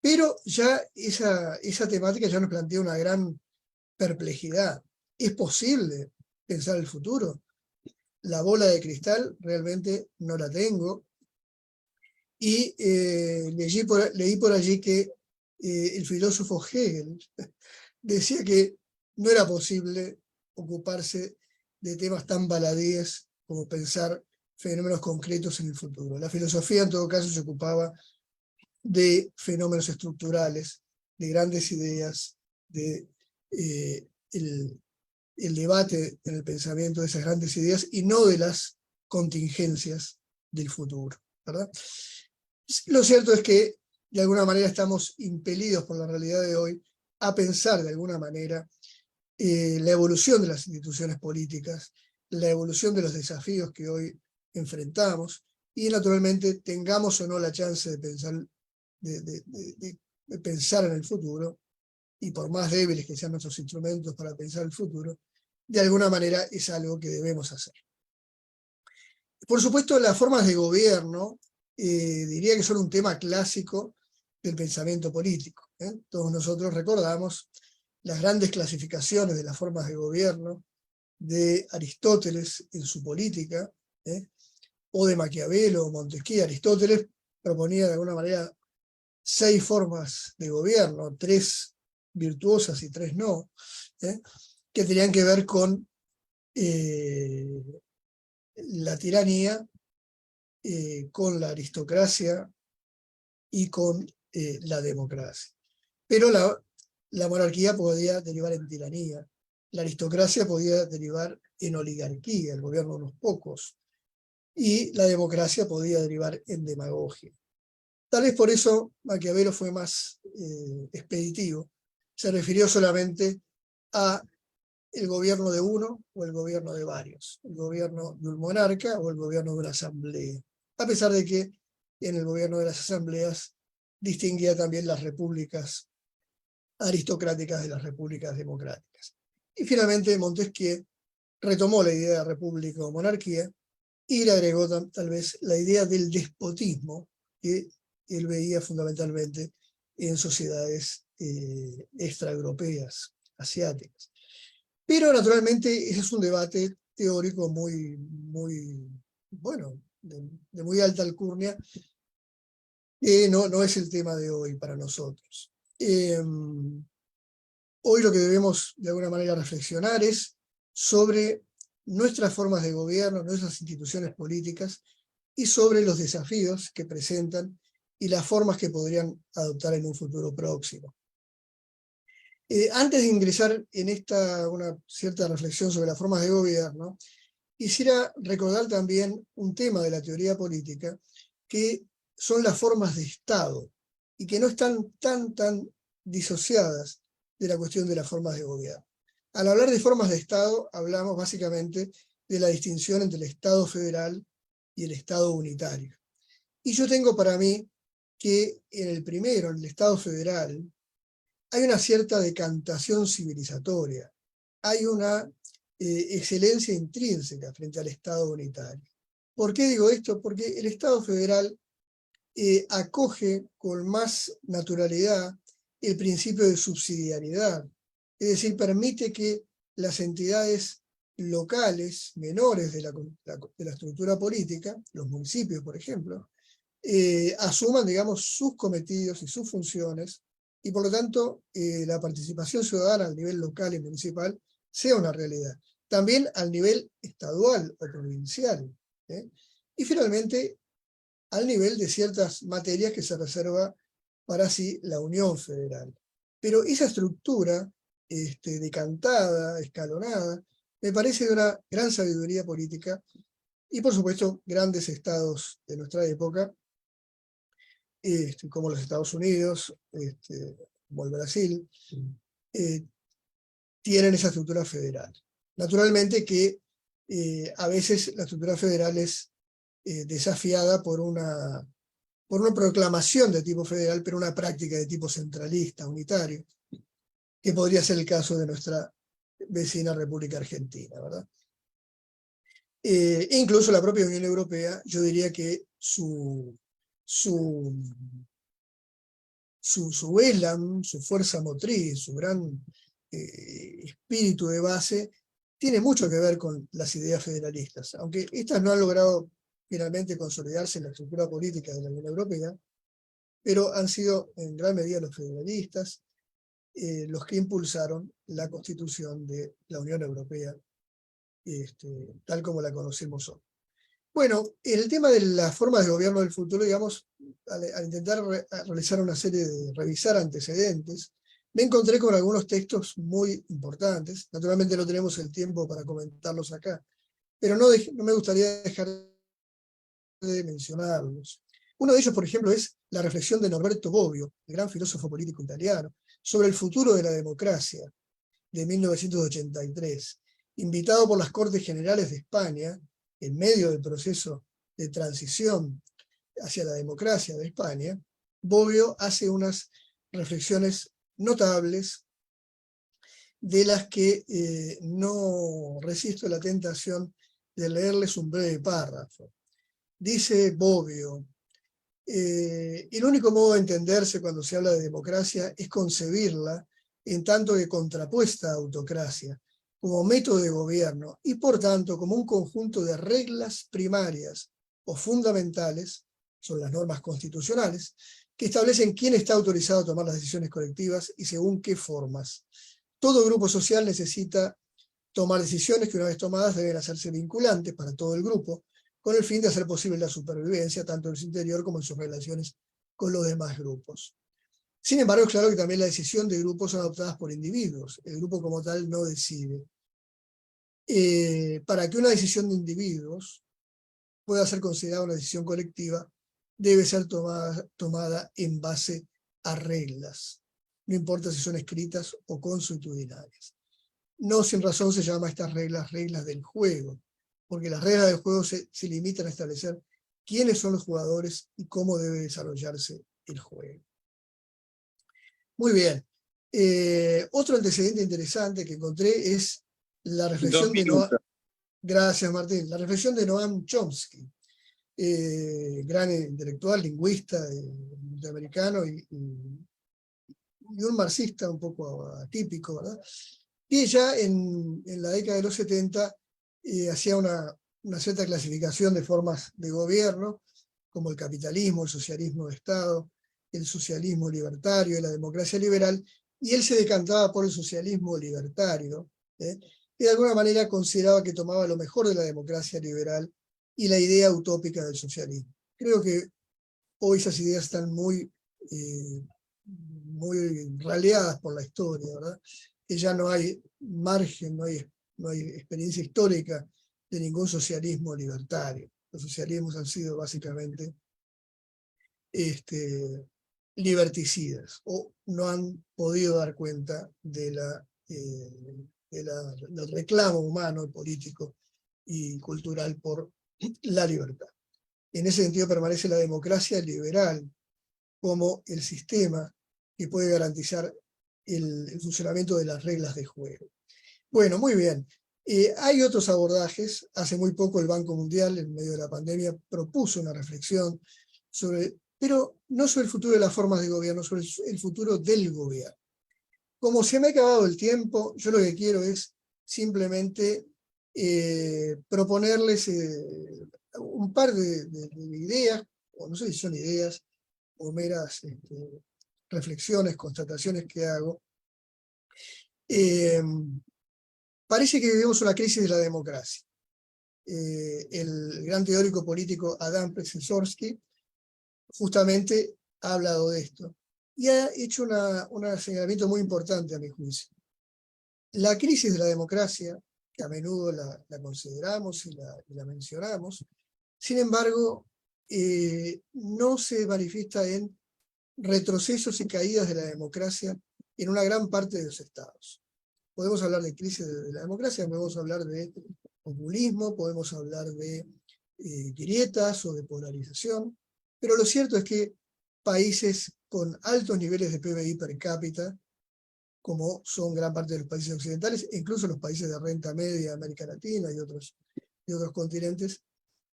Pero ya esa temática ya nos plantea una gran perplejidad. ¿Es posible pensar el futuro? La bola de cristal realmente no la tengo. Y leí por allí que el filósofo Hegel decía que no era posible ocuparse de temas tan baladíes como pensar fenómenos concretos en el futuro. La filosofía en todo caso se ocupaba de fenómenos estructurales, de grandes ideas, de el debate en el pensamiento de esas grandes ideas y no de las contingencias del futuro, ¿verdad? Lo cierto es que de alguna manera estamos impelidos por la realidad de hoy a pensar de alguna manera la evolución de las instituciones políticas, la evolución de los desafíos que hoy enfrentamos, y naturalmente tengamos o no la chance de pensar en el futuro, y por más débiles que sean nuestros instrumentos para pensar el futuro, de alguna manera es algo que debemos hacer. Por supuesto, las formas de gobierno diría que son un tema clásico del pensamiento político. Todos nosotros recordamos las grandes clasificaciones de las formas de gobierno de Aristóteles en su Política, o de Maquiavelo o Montesquieu. Aristóteles proponía de alguna manera 6 formas de gobierno, 3 virtuosas y 3 no, que tenían que ver con la tiranía, con la aristocracia y con la democracia. Pero la monarquía podía derivar en tiranía, la aristocracia podía derivar en oligarquía, el gobierno de unos pocos, y la democracia podía derivar en demagogia. Tal vez por eso Maquiavelo fue más expeditivo. Se refirió solamente a el gobierno de uno o el gobierno de varios, el gobierno de un monarca o el gobierno de una asamblea, a pesar de que en el gobierno de las asambleas distinguía también las repúblicas aristocráticas de las repúblicas democráticas. Y finalmente Montesquieu retomó la idea de república o monarquía y le agregó tal vez la idea del despotismo que él veía fundamentalmente en sociedades extraeuropeas, asiáticas. Pero naturalmente ese es un debate teórico muy bueno, de muy alta alcurnia, que no es el tema de hoy para nosotros. Hoy lo que debemos de alguna manera reflexionar es sobre nuestras formas de gobierno, nuestras instituciones políticas y sobre los desafíos que presentan y las formas que podrían adoptar en un futuro próximo. Antes de ingresar en una cierta reflexión sobre las formas de gobierno, quisiera recordar también un tema de la teoría política, que son las formas de Estado, y que no están tan disociadas de la cuestión de las formas de gobierno. Al hablar de formas de Estado, hablamos básicamente de la distinción entre el Estado federal y el Estado unitario. Y yo tengo para mí que en el primero, en el Estado federal, hay una cierta decantación civilizatoria, hay una excelencia intrínseca frente al Estado unitario. ¿Por qué digo esto? Porque el Estado federal acoge con más naturalidad el principio de subsidiariedad, es decir, permite que las entidades locales menores de la estructura política, los municipios, por ejemplo, asuman, digamos, sus cometidos y sus funciones, y por lo tanto la participación ciudadana al nivel local y municipal sea una realidad. También al nivel estadual o provincial. Y finalmente, al nivel de ciertas materias que se reserva para sí la Unión Federal. Pero esa estructura decantada, escalonada, me parece de una gran sabiduría política, y por supuesto grandes estados de nuestra época, como los Estados Unidos, como el Brasil, tienen esa estructura federal. Naturalmente que a veces la estructura federal es desafiada por una proclamación de tipo federal, pero una práctica de tipo centralista, unitario, que podría ser el caso de nuestra vecina República Argentina, ¿verdad? E incluso la propia Unión Europea, yo diría que su elan, su fuerza motriz, su gran espíritu de base, tiene mucho que ver con las ideas federalistas, aunque estas no han logrado finalmente consolidarse en la estructura política de la Unión Europea, pero han sido en gran medida los federalistas los que impulsaron la constitución de la Unión Europea, tal como la conocemos hoy. Bueno, en el tema de las formas de gobierno del futuro, digamos, al intentar realizar una serie de revisar antecedentes, me encontré con algunos textos muy importantes. Naturalmente no tenemos el tiempo para comentarlos acá, pero no me gustaría dejar de mencionarlos. Uno de ellos, por ejemplo, es la reflexión de Norberto Bobbio, el gran filósofo político italiano, sobre el futuro de la democracia, de 1983. Invitado por las Cortes Generales de España, en medio del proceso de transición hacia la democracia de España, Bobbio hace unas reflexiones notables, de las que no resisto la tentación de leerles un breve párrafo. Dice Bobbio: el único modo de entenderse cuando se habla de democracia es concebirla en tanto que contrapuesta a autocracia, como método de gobierno y por tanto como un conjunto de reglas primarias o fundamentales, son las normas constitucionales, que establecen quién está autorizado a tomar las decisiones colectivas y según qué formas. Todo grupo social necesita tomar decisiones que una vez tomadas deben hacerse vinculantes para todo el grupo, con el fin de hacer posible la supervivencia tanto en su interior como en sus relaciones con los demás grupos. Sin embargo, es claro que también la decisión de grupos son adoptadas por individuos. El grupo como tal no decide. Para que una decisión de individuos pueda ser considerada una decisión colectiva, debe ser tomada en base a reglas, no importa si son escritas o consuetudinarias. No sin razón se llama a estas reglas reglas del juego, porque las reglas del juego se limitan a establecer quiénes son los jugadores y cómo debe desarrollarse el juego. Muy bien. Otro antecedente interesante que encontré es la reflexión de Noam. Gracias, Martín. La reflexión de Noam Chomsky, gran intelectual, lingüista norteamericano y un marxista un poco atípico, ¿verdad? Y ya en la década de los 70 hacía una cierta clasificación de formas de gobierno, como el capitalismo, el socialismo de Estado, el socialismo libertario y la democracia liberal, y él se decantaba por el socialismo libertario, y de alguna manera consideraba que tomaba lo mejor de la democracia liberal y la idea utópica del socialismo. Creo que hoy esas ideas están muy raleadas por la historia, ¿verdad? Que ya no hay margen, no hay experiencia histórica de ningún socialismo libertario. Los socialismos han sido básicamente liberticidas o no han podido dar cuenta del reclamo humano, político y cultural por la libertad. En ese sentido permanece la democracia liberal como el sistema que puede garantizar el funcionamiento de las reglas de juego. Bueno, muy bien. Hay otros abordajes. Hace muy poco el Banco Mundial, en medio de la pandemia, propuso una reflexión pero no sobre el futuro de las formas de gobierno, sobre el futuro del gobierno. Como se me ha acabado el tiempo, yo lo que quiero es simplemente proponerles un par de ideas, o no sé si son ideas o meras reflexiones, constataciones que hago. Parece que vivimos una crisis de la democracia. El gran teórico político Adam Przeworski justamente ha hablado de esto y ha hecho un señalamiento muy importante a mi juicio. La crisis de la democracia, que a menudo la consideramos y la mencionamos, sin embargo, no se manifiesta en retrocesos y caídas de la democracia en una gran parte de los estados. Podemos hablar de crisis de la democracia, podemos hablar de populismo, podemos hablar de grietas o de polarización, pero lo cierto es que países con altos niveles de PBI per cápita, como son gran parte de los países occidentales, e incluso los países de renta media, América Latina y otros continentes,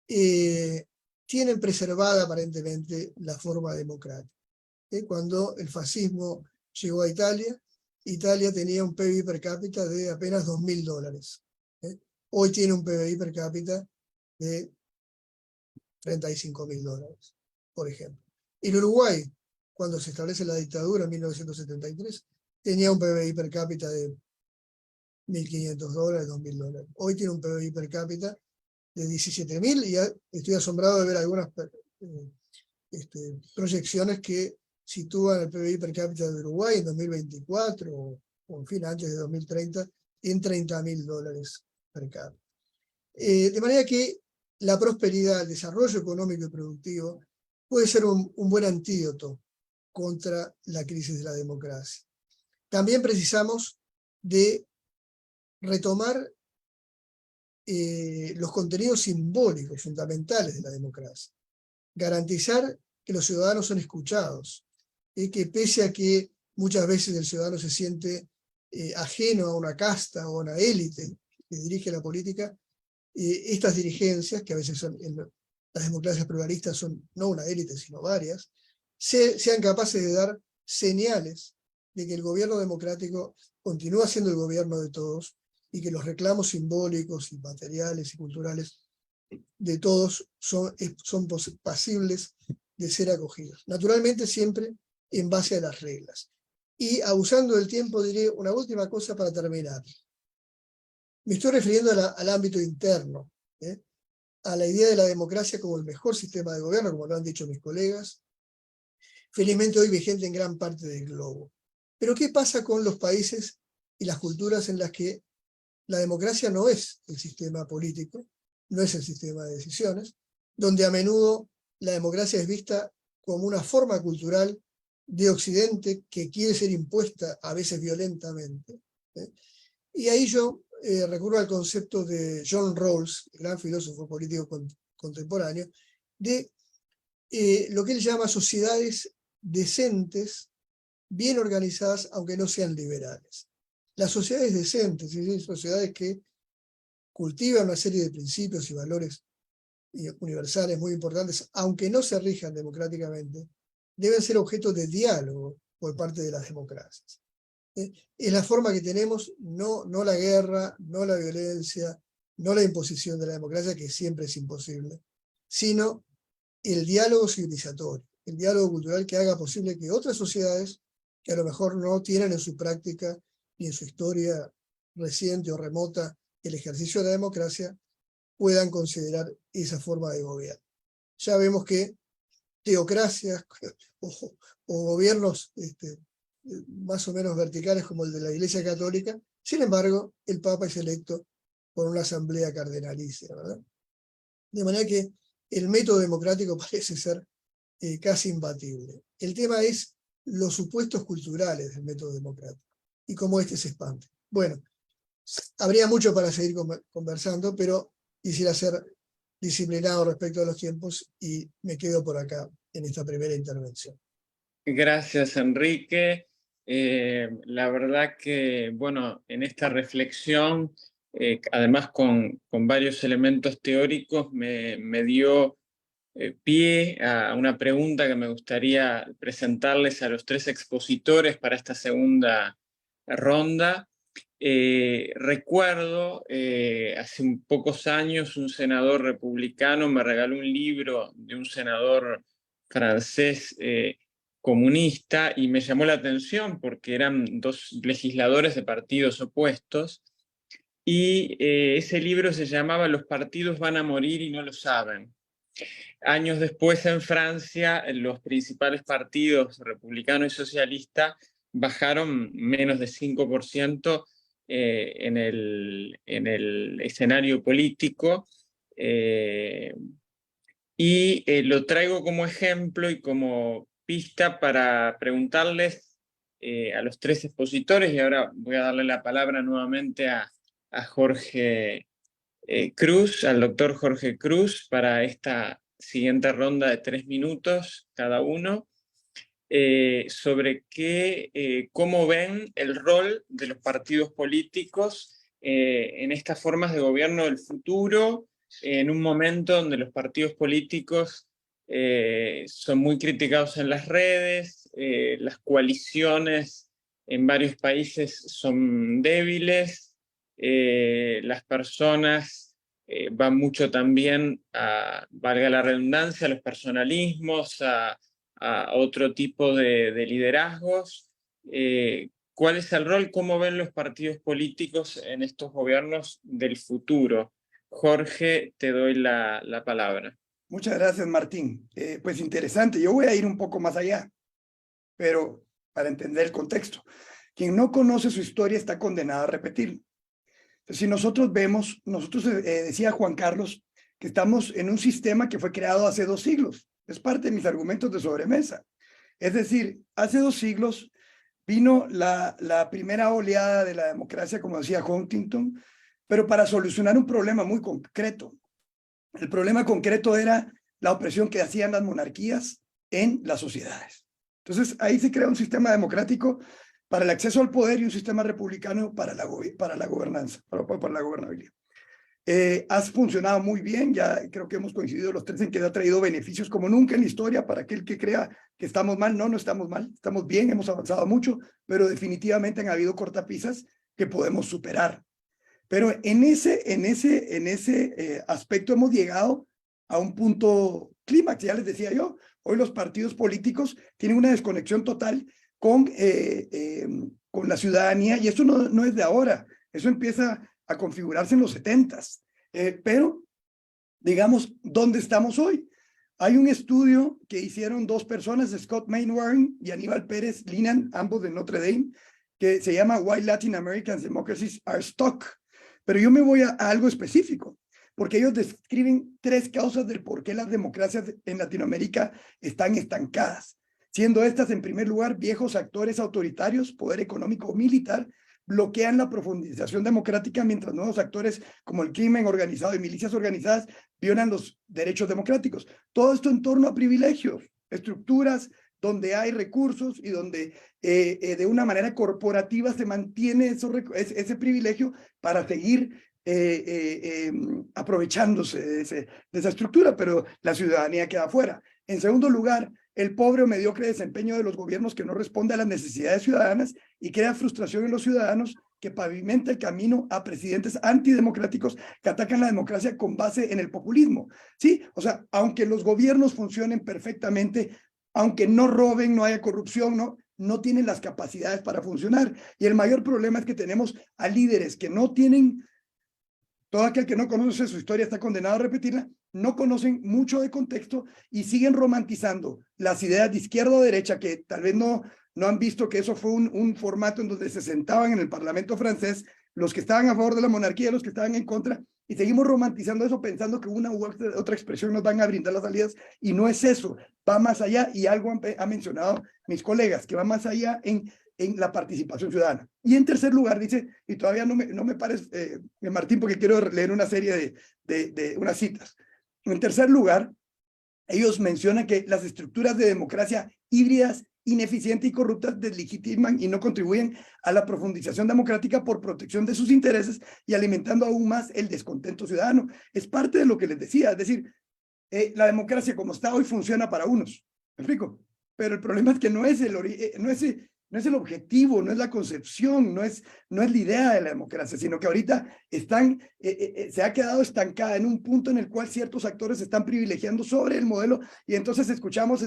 tienen preservada aparentemente la forma democrática. Cuando el fascismo llegó a Italia, Italia tenía un PBI per cápita de apenas $2.000. Hoy tiene un PBI per cápita de $35.000, por ejemplo. En Uruguay, cuando se establece la dictadura en 1973, tenía un PBI per cápita de $1.500, $2.000. Hoy tiene un PBI per cápita de 17.000 y estoy asombrado de ver algunas proyecciones que sitúan el PBI per cápita de Uruguay en 2024 o en fin, antes de 2030, en $30.000 per cápita. De manera que la prosperidad, el desarrollo económico y productivo puede ser un buen antídoto contra la crisis de la democracia. También precisamos de retomar los contenidos simbólicos fundamentales de la democracia. Garantizar que los ciudadanos son escuchados, y que pese a que muchas veces el ciudadano se siente ajeno a una casta o a una élite que dirige la política, estas dirigencias, que a veces son, en las democracias pluralistas son no una élite sino varias, sean capaces de dar señales de que el gobierno democrático continúa siendo el gobierno de todos y que los reclamos simbólicos y materiales y culturales de todos son pasibles de ser acogidos. Naturalmente siempre en base a las reglas. Y abusando del tiempo diré una última cosa para terminar. Me estoy refiriendo al ámbito interno, a la idea de la democracia como el mejor sistema de gobierno, como lo han dicho mis colegas, felizmente hoy vigente en gran parte del globo. Pero ¿qué pasa con los países y las culturas en las que la democracia no es el sistema político, no es el sistema de decisiones, donde a menudo la democracia es vista como una forma cultural de Occidente que quiere ser impuesta a veces violentamente. Y ahí yo recurro al concepto de John Rawls, gran filósofo político contemporáneo, de lo que él llama sociedades decentes, bien organizadas, aunque no sean liberales. Las sociedades decentes, es decir, sociedades que cultivan una serie de principios y valores universales muy importantes, aunque no se rijan democráticamente, deben ser objeto de diálogo por parte de las democracias. Es la forma que tenemos, no la guerra, no la violencia, no la imposición de la democracia, que siempre es imposible, sino el diálogo civilizatorio, el diálogo cultural que haga posible que otras sociedades, que a lo mejor no tienen en su práctica ni en su historia reciente o remota el ejercicio de la democracia, puedan considerar esa forma de gobierno. Ya vemos que teocracias o gobiernos más o menos verticales como el de la Iglesia Católica, sin embargo, el Papa es electo por una asamblea cardenalicia, ¿verdad? De manera que el método democrático parece ser casi imbatible. El tema es los supuestos culturales del método democrático y cómo se expande. Bueno, habría mucho para seguir conversando, pero quisiera ser disciplinado respecto a los tiempos y me quedo por acá en esta primera intervención. Gracias, Enrique. La verdad que, bueno, en esta reflexión, además con varios elementos teóricos, me dio pie a una pregunta que me gustaría presentarles a los tres expositores para esta segunda ronda. Recuerdo, hace pocos años, un senador republicano me regaló un libro de un senador francés comunista y me llamó la atención porque eran dos legisladores de partidos opuestos y ese libro se llamaba Los partidos van a morir y no lo saben. Años después en Francia, los principales partidos republicano y socialista bajaron menos de 5% en el escenario político. Lo traigo como ejemplo y como pista para preguntarles a los tres expositores, y ahora voy a darle la palabra nuevamente a Jorge Cruz, al doctor Jorge Cruz, para esta siguiente ronda de 3 minutos cada uno, sobre cómo ven el rol de los partidos políticos en estas formas de gobierno del futuro, en un momento donde los partidos políticos son muy criticados en las redes, las coaliciones en varios países son débiles, las personas van mucho también a, valga la redundancia, a los personalismos, a otro tipo de liderazgos. ¿Cuál es el rol? ¿Cómo ven los partidos políticos en estos gobiernos del futuro? Jorge, te doy la palabra. Muchas gracias, Martín. Pues interesante. Yo voy a ir un poco más allá, pero para entender el contexto. Quien no conoce su historia está condenado a repetirlo. Entonces, si nosotros vemos, decía Juan Carlos, que estamos en un sistema que fue creado hace 2 siglos. Es parte de mis argumentos de sobremesa. Es decir, hace 2 siglos vino la primera oleada de la democracia, como decía Huntington, pero para solucionar un problema muy concreto. El problema concreto era la opresión que hacían las monarquías en las sociedades. Entonces, ahí se crea un sistema democrático para el acceso al poder y un sistema republicano para la gobernanza, para la gobernabilidad. Has funcionado muy bien, ya creo que hemos coincidido los tres en que ha traído beneficios como nunca en la historia para aquel que crea que estamos mal. No estamos mal, estamos bien, hemos avanzado mucho, pero definitivamente han habido cortapisas que podemos superar. Pero en ese aspecto hemos llegado a un punto clímax, ya les decía yo, hoy los partidos políticos tienen una desconexión total con la ciudadanía, y esto no es de ahora, eso empieza a configurarse en los 70s. Pero, digamos, ¿dónde estamos hoy? Hay un estudio que hicieron 2 personas, Scott Mainwaring y Aníbal Pérez Linan, ambos de Notre Dame, que se llama Why Latin American Democracies Are Stuck. Pero yo me voy a algo específico. porque ellos describen 3 causas del por qué las democracias en Latinoamérica están estancadas, siendo estas, en primer lugar, viejos actores autoritarios, poder económico o militar, bloquean la profundización democrática, mientras nuevos actores como el crimen organizado y milicias organizadas violan los derechos democráticos. Todo esto en torno a privilegios, estructuras donde hay recursos y donde de una manera corporativa se mantiene ese privilegio para seguir aprovechándose de esa estructura, pero la ciudadanía queda afuera. En segundo lugar, el pobre o mediocre desempeño de los gobiernos que no responde a las necesidades ciudadanas y crea frustración en los ciudadanos, que pavimenta el camino a presidentes antidemocráticos que atacan la democracia con base en el populismo. Sí, o sea, aunque los gobiernos funcionen perfectamente, aunque no roben, no haya corrupción, no tienen las capacidades para funcionar. Y el mayor problema es que tenemos a líderes que no tienen, todo aquel que no conoce su historia está condenado a repetirla, no conocen mucho de contexto y siguen romantizando las ideas de izquierda o derecha, que tal vez no han visto que eso fue un formato en donde se sentaban en el Parlamento francés los que estaban a favor de la monarquía, los que estaban en contra, y seguimos romantizando eso pensando que una u otra expresión nos van a brindar las salidas, y no es eso, va más allá, y algo han mencionado mis colegas, que va más allá en la participación ciudadana. Y en tercer lugar dice, y todavía no me pares, Martín, porque quiero leer una serie de unas citas. En tercer lugar, ellos mencionan que las estructuras de democracia híbridas, ineficientes y corruptas deslegitiman y no contribuyen a la profundización democrática por protección de sus intereses y alimentando aún más el descontento ciudadano. Es parte de lo que les decía, es decir, la democracia como está hoy funciona para unos, ¿me explico? Pero el problema es que no es el objetivo, no es la concepción, no es la idea de la democracia, sino que ahorita se ha quedado estancada en un punto en el cual ciertos actores se están privilegiando sobre el modelo, y entonces escuchamos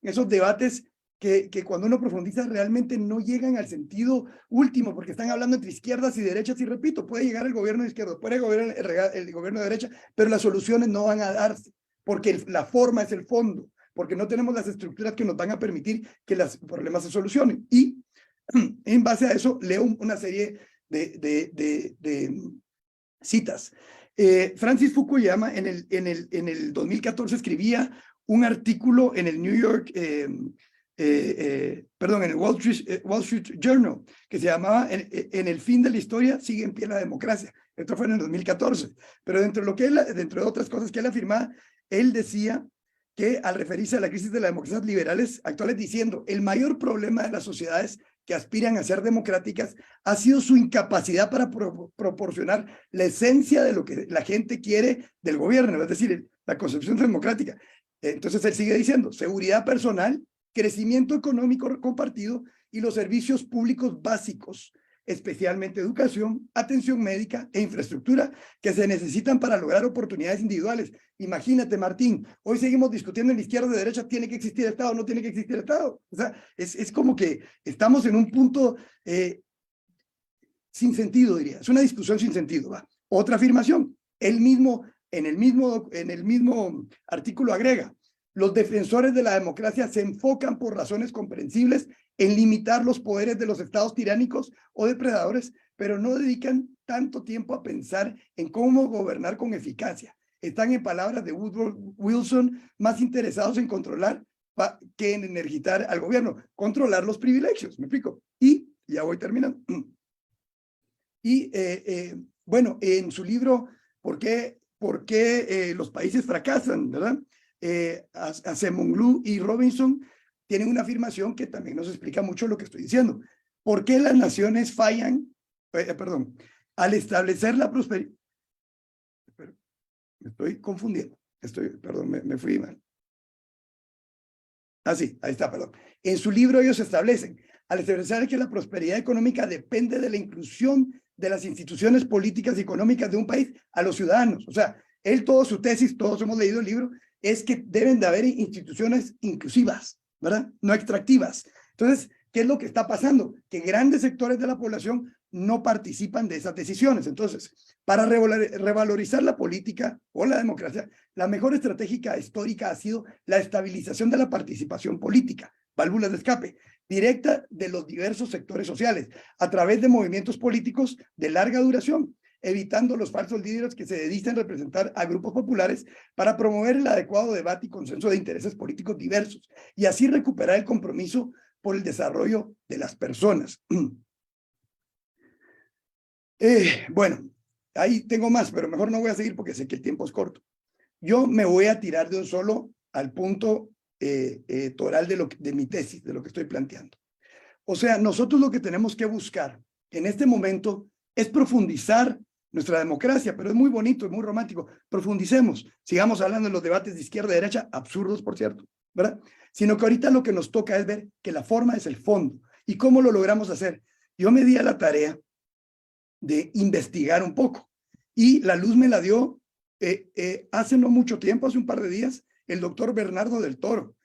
esos debates que cuando uno profundiza realmente no llegan al sentido último, porque están hablando entre izquierdas y derechas, y repito, puede llegar el gobierno de izquierda, puede llegar el gobierno de derecha, pero las soluciones no van a darse, porque la forma es el fondo, porque no tenemos las estructuras que nos van a permitir que los problemas se solucionen. Y en base a eso leo una serie de citas. Francis Fukuyama en el 2014 escribía un artículo en el en el Wall Street Journal, que se llamaba En el fin de la historia sigue en pie la democracia. Esto fue en el 2014. Pero dentro de otras cosas que él afirmaba, él decía que al referirse a la crisis de las democracias liberales actuales, diciendo, el mayor problema de las sociedades que aspiran a ser democráticas ha sido su incapacidad para proporcionar la esencia de lo que la gente quiere del gobierno, es decir, la concepción democrática. Entonces él sigue diciendo, seguridad personal, crecimiento económico compartido y los servicios públicos básicos, especialmente educación, atención médica e infraestructura que se necesitan para lograr oportunidades individuales. Imagínate, Martín, hoy seguimos discutiendo en la izquierda y derecha, ¿tiene que existir Estado o no tiene que existir Estado? O sea, es como que estamos en un punto sin sentido, diría. Es una discusión sin sentido. ¿Va? Otra afirmación, en el mismo artículo agrega, los defensores de la democracia se enfocan por razones comprensibles en limitar los poderes de los estados tiránicos o depredadores, pero no dedican tanto tiempo a pensar en cómo gobernar con eficacia. Están, en palabras de Woodrow Wilson, más interesados en controlar que en energizar al gobierno, controlar los privilegios, ¿me explico? Y ya voy terminando. Y bueno, en su libro, ¿Por qué los países fracasan?, ¿verdad? Acemoglu y Robinson tienen una afirmación que también nos explica mucho lo que estoy diciendo. ¿Por qué las naciones fallan, al establecer la prosperidad? Me estoy confundiendo. Perdón, me fui mal. Ah, sí, ahí está, perdón. En su libro ellos establecen, al establecer que la prosperidad económica depende de la inclusión de las instituciones políticas y económicas de un país a los ciudadanos. O sea, su tesis, todos hemos leído el libro, es que deben de haber instituciones inclusivas, ¿verdad? No extractivas. Entonces, ¿qué es lo que está pasando? Que grandes sectores de la población no participan de esas decisiones. Entonces, para revalorizar la política o la democracia, la mejor estrategia histórica ha sido la estabilización de la participación política, válvulas de escape, directa de los diversos sectores sociales, a través de movimientos políticos de larga duración. evitando los falsos líderes que se dedican a representar a grupos populares para promover el adecuado debate y consenso de intereses políticos diversos y así recuperar el compromiso por el desarrollo de las personas. Bueno, ahí tengo más, pero mejor no voy a seguir porque sé que el tiempo es corto. Yo me voy a tirar de un solo al punto toral de mi tesis, de lo que estoy planteando. O sea, nosotros lo que tenemos que buscar en este momento es profundizar nuestra democracia, pero es muy bonito, es muy romántico. Profundicemos, sigamos hablando en los debates de izquierda y derecha, absurdos, por cierto, ¿verdad? Sino que ahorita lo que nos toca es ver que la forma es el fondo. ¿Y cómo lo logramos hacer? Yo me di a la tarea de investigar un poco y la luz me la dio hace no mucho tiempo, hace un par de días, el doctor Bernardo del Toro,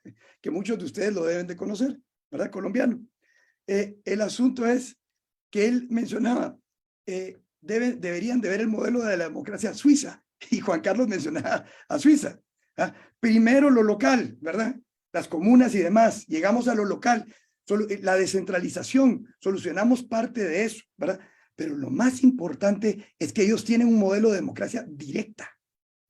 que muchos de ustedes lo deben de conocer, ¿verdad? Colombiano. El asunto es que él mencionaba, deberían de ver el modelo de la democracia suiza, y Juan Carlos mencionaba a Suiza. ¿Ah? Primero lo local, ¿verdad? Las comunas y demás, llegamos a lo local, la descentralización, solucionamos parte de eso, ¿verdad? Pero lo más importante es que ellos tienen un modelo de democracia directa,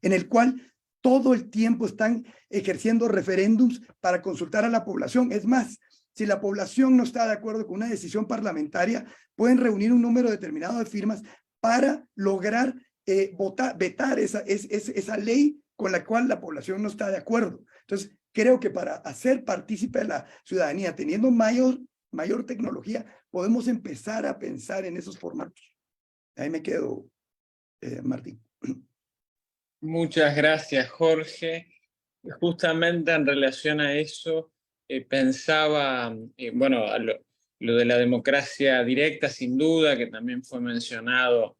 en el cual todo el tiempo están ejerciendo referéndums para consultar a la población. Es más, si la población no está de acuerdo con una decisión parlamentaria, pueden reunir un número determinado de firmas para lograr vetar esa ley con la cual la población no está de acuerdo. Entonces, creo que para hacer partícipe de la ciudadanía, teniendo mayor tecnología, podemos empezar a pensar en esos formatos. Ahí me quedo, Martín. Muchas gracias, Jorge. Justamente en relación a eso, pensaba, bueno, a lo de la democracia directa, sin duda, que también fue mencionado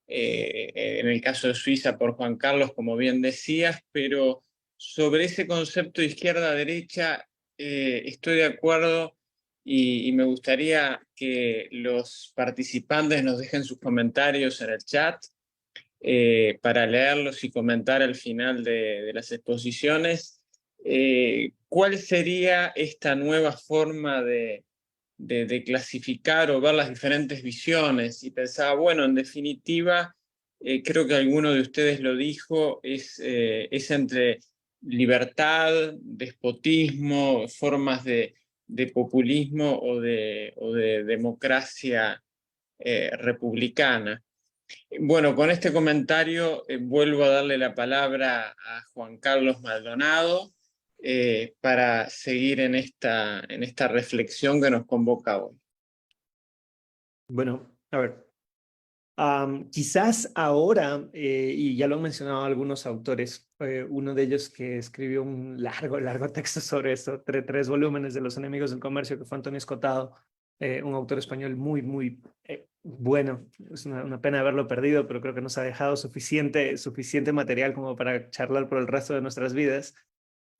en el caso de Suiza por Juan Carlos, como bien decías, pero sobre ese concepto de izquierda-derecha estoy de acuerdo y me gustaría que los participantes nos dejen sus comentarios en el chat para leerlos y comentar al final de las exposiciones. ¿Cuál sería esta nueva forma de clasificar o ver las diferentes visiones? Y pensaba, bueno, en definitiva, creo que alguno de ustedes lo dijo, es entre libertad, despotismo, formas de populismo o de democracia republicana. Bueno, con este comentario vuelvo a darle la palabra a Juan Carlos Maldonado para seguir en esta reflexión que nos convoca hoy. Bueno, a ver, quizás ahora, y ya lo han mencionado algunos autores, uno de ellos que escribió un largo texto sobre esto, tres volúmenes de Los enemigos del comercio, que fue Antonio Escotado, un autor español muy bueno. Es una pena haberlo perdido, pero creo que nos ha dejado suficiente material como para charlar por el resto de nuestras vidas.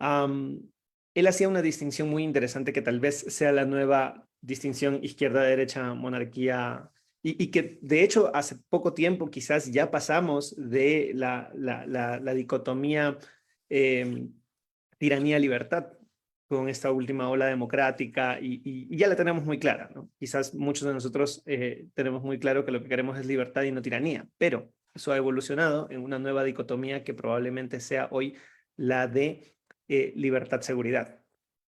Él hacía una distinción muy interesante que tal vez sea la nueva distinción izquierda-derecha, monarquía, y que de hecho hace poco tiempo quizás ya pasamos de la dicotomía tiranía-libertad con esta última ola democrática y ya la tenemos muy clara, ¿no? Quizás muchos de nosotros tenemos muy claro que lo que queremos es libertad y no tiranía, pero eso ha evolucionado en una nueva dicotomía que probablemente sea hoy la de libertad-seguridad.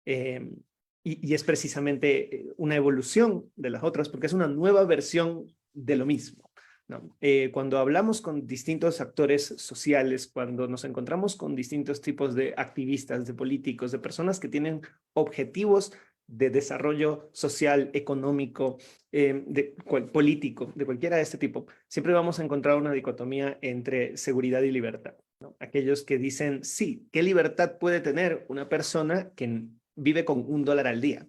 Y es precisamente una evolución de las otras porque es una nueva versión de lo mismo, ¿no? Cuando hablamos con distintos actores sociales, cuando nos encontramos con distintos tipos de activistas, de políticos, de personas que tienen objetivos de desarrollo social, económico, político, de cualquiera de este tipo, siempre vamos a encontrar una dicotomía entre seguridad y libertad, ¿no? Aquellos que dicen, sí, ¿qué libertad puede tener una persona que vive con $1 al día?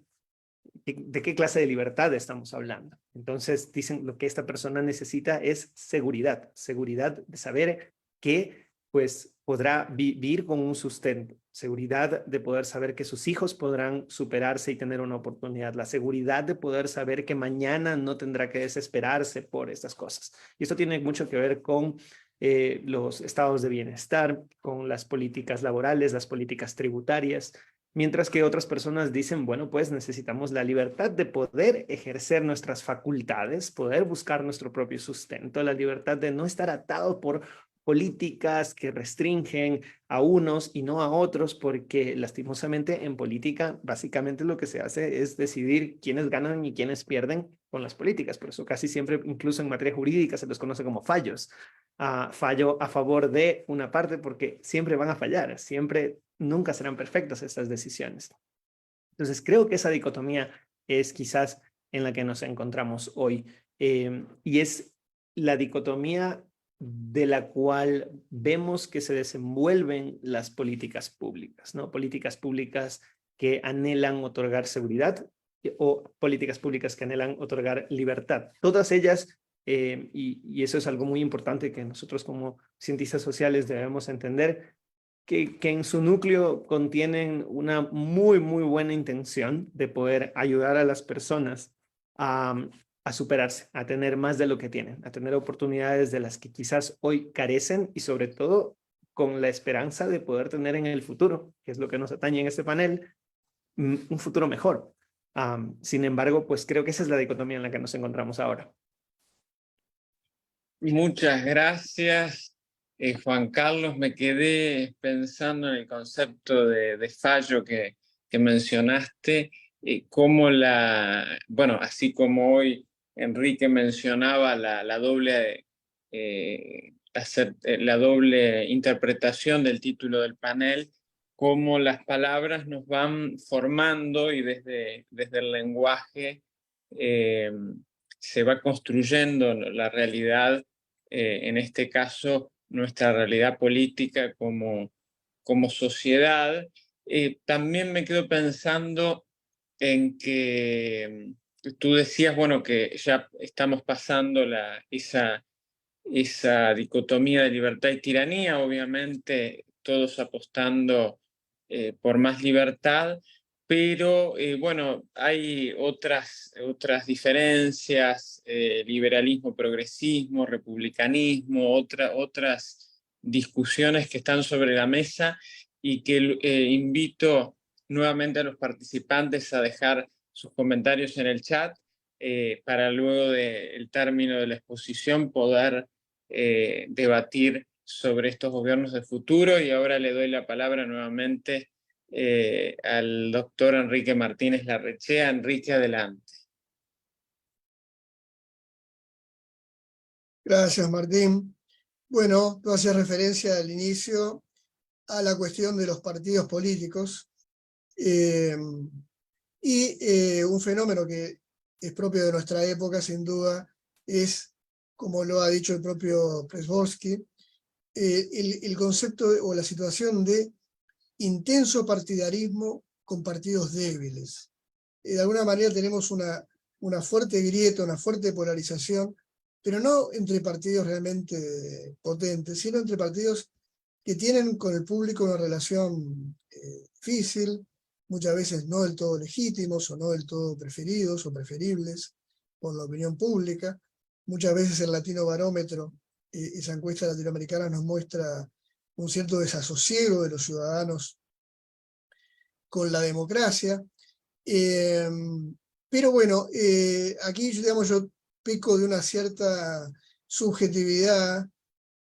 ¿De qué clase de libertad estamos hablando? Entonces dicen lo que esta persona necesita es seguridad de saber que pues podrá vivir con un sustento, seguridad de poder saber que sus hijos podrán superarse y tener una oportunidad, la seguridad de poder saber que mañana no tendrá que desesperarse por estas cosas. Y esto tiene mucho que ver con los estados de bienestar, con las políticas laborales, las políticas tributarias, Mientras que otras personas dicen, bueno, pues necesitamos la libertad de poder ejercer nuestras facultades, poder buscar nuestro propio sustento, la libertad de no estar atado por políticas que restringen a unos y no a otros, porque lastimosamente en política básicamente lo que se hace es decidir quiénes ganan y quiénes pierden con las políticas. Por eso casi siempre, incluso en materia jurídica, se los conoce como fallos. Fallo a favor de una parte porque siempre van a fallar, siempre, nunca serán perfectas estas decisiones. Entonces creo que esa dicotomía es quizás en la que nos encontramos hoy, y es la dicotomía de la cual vemos que se desenvuelven las políticas públicas, ¿no? Políticas públicas que anhelan otorgar seguridad o políticas públicas que anhelan otorgar libertad. Todas ellas, y eso es algo muy importante que nosotros como cientistas sociales debemos entender, que en su núcleo contienen una muy buena intención de poder ayudar a las personas a superarse, a tener más de lo que tienen, a tener oportunidades de las que quizás hoy carecen y sobre todo con la esperanza de poder tener en el futuro, que es lo que nos atañe en este panel, un futuro mejor. Sin embargo, pues creo que esa es la dicotomía en la que nos encontramos ahora. Muchas gracias, Juan Carlos. Me quedé pensando en el concepto de fallo que mencionaste, cómo bueno, así como hoy Enrique mencionaba la doble interpretación del título del panel, cómo las palabras nos van formando y desde el lenguaje se va construyendo la realidad, en este caso nuestra realidad política como sociedad. También me quedo pensando en que tú decías, bueno, que ya estamos pasando esa dicotomía de libertad y tiranía, obviamente todos apostando por más libertad, pero bueno, hay otras diferencias, liberalismo, progresismo, republicanismo, otras discusiones que están sobre la mesa y que invito nuevamente a los participantes a dejar sus comentarios en el chat para luego del término de la exposición poder debatir sobre estos gobiernos de futuro. Y ahora le doy la palabra nuevamente al doctor Enrique Martínez Larrechea. Enrique, adelante. Gracias, Martín. Bueno, tú hacías referencia al inicio a la cuestión de los partidos políticos y un fenómeno que es propio de nuestra época, sin duda, es, como lo ha dicho el propio Pressburski, el concepto o la situación de intenso partidarismo con partidos débiles. De alguna manera tenemos una fuerte grieta, una fuerte polarización, pero no entre partidos realmente potentes, sino entre partidos que tienen con el público una relación difícil, muchas veces no del todo legítimos o no del todo preferidos o preferibles por la opinión pública. Muchas veces el Latino Barómetro, esa encuesta latinoamericana, nos muestra un cierto desasosiego de los ciudadanos con la democracia. Pero bueno, aquí digamos, yo peco de una cierta subjetividad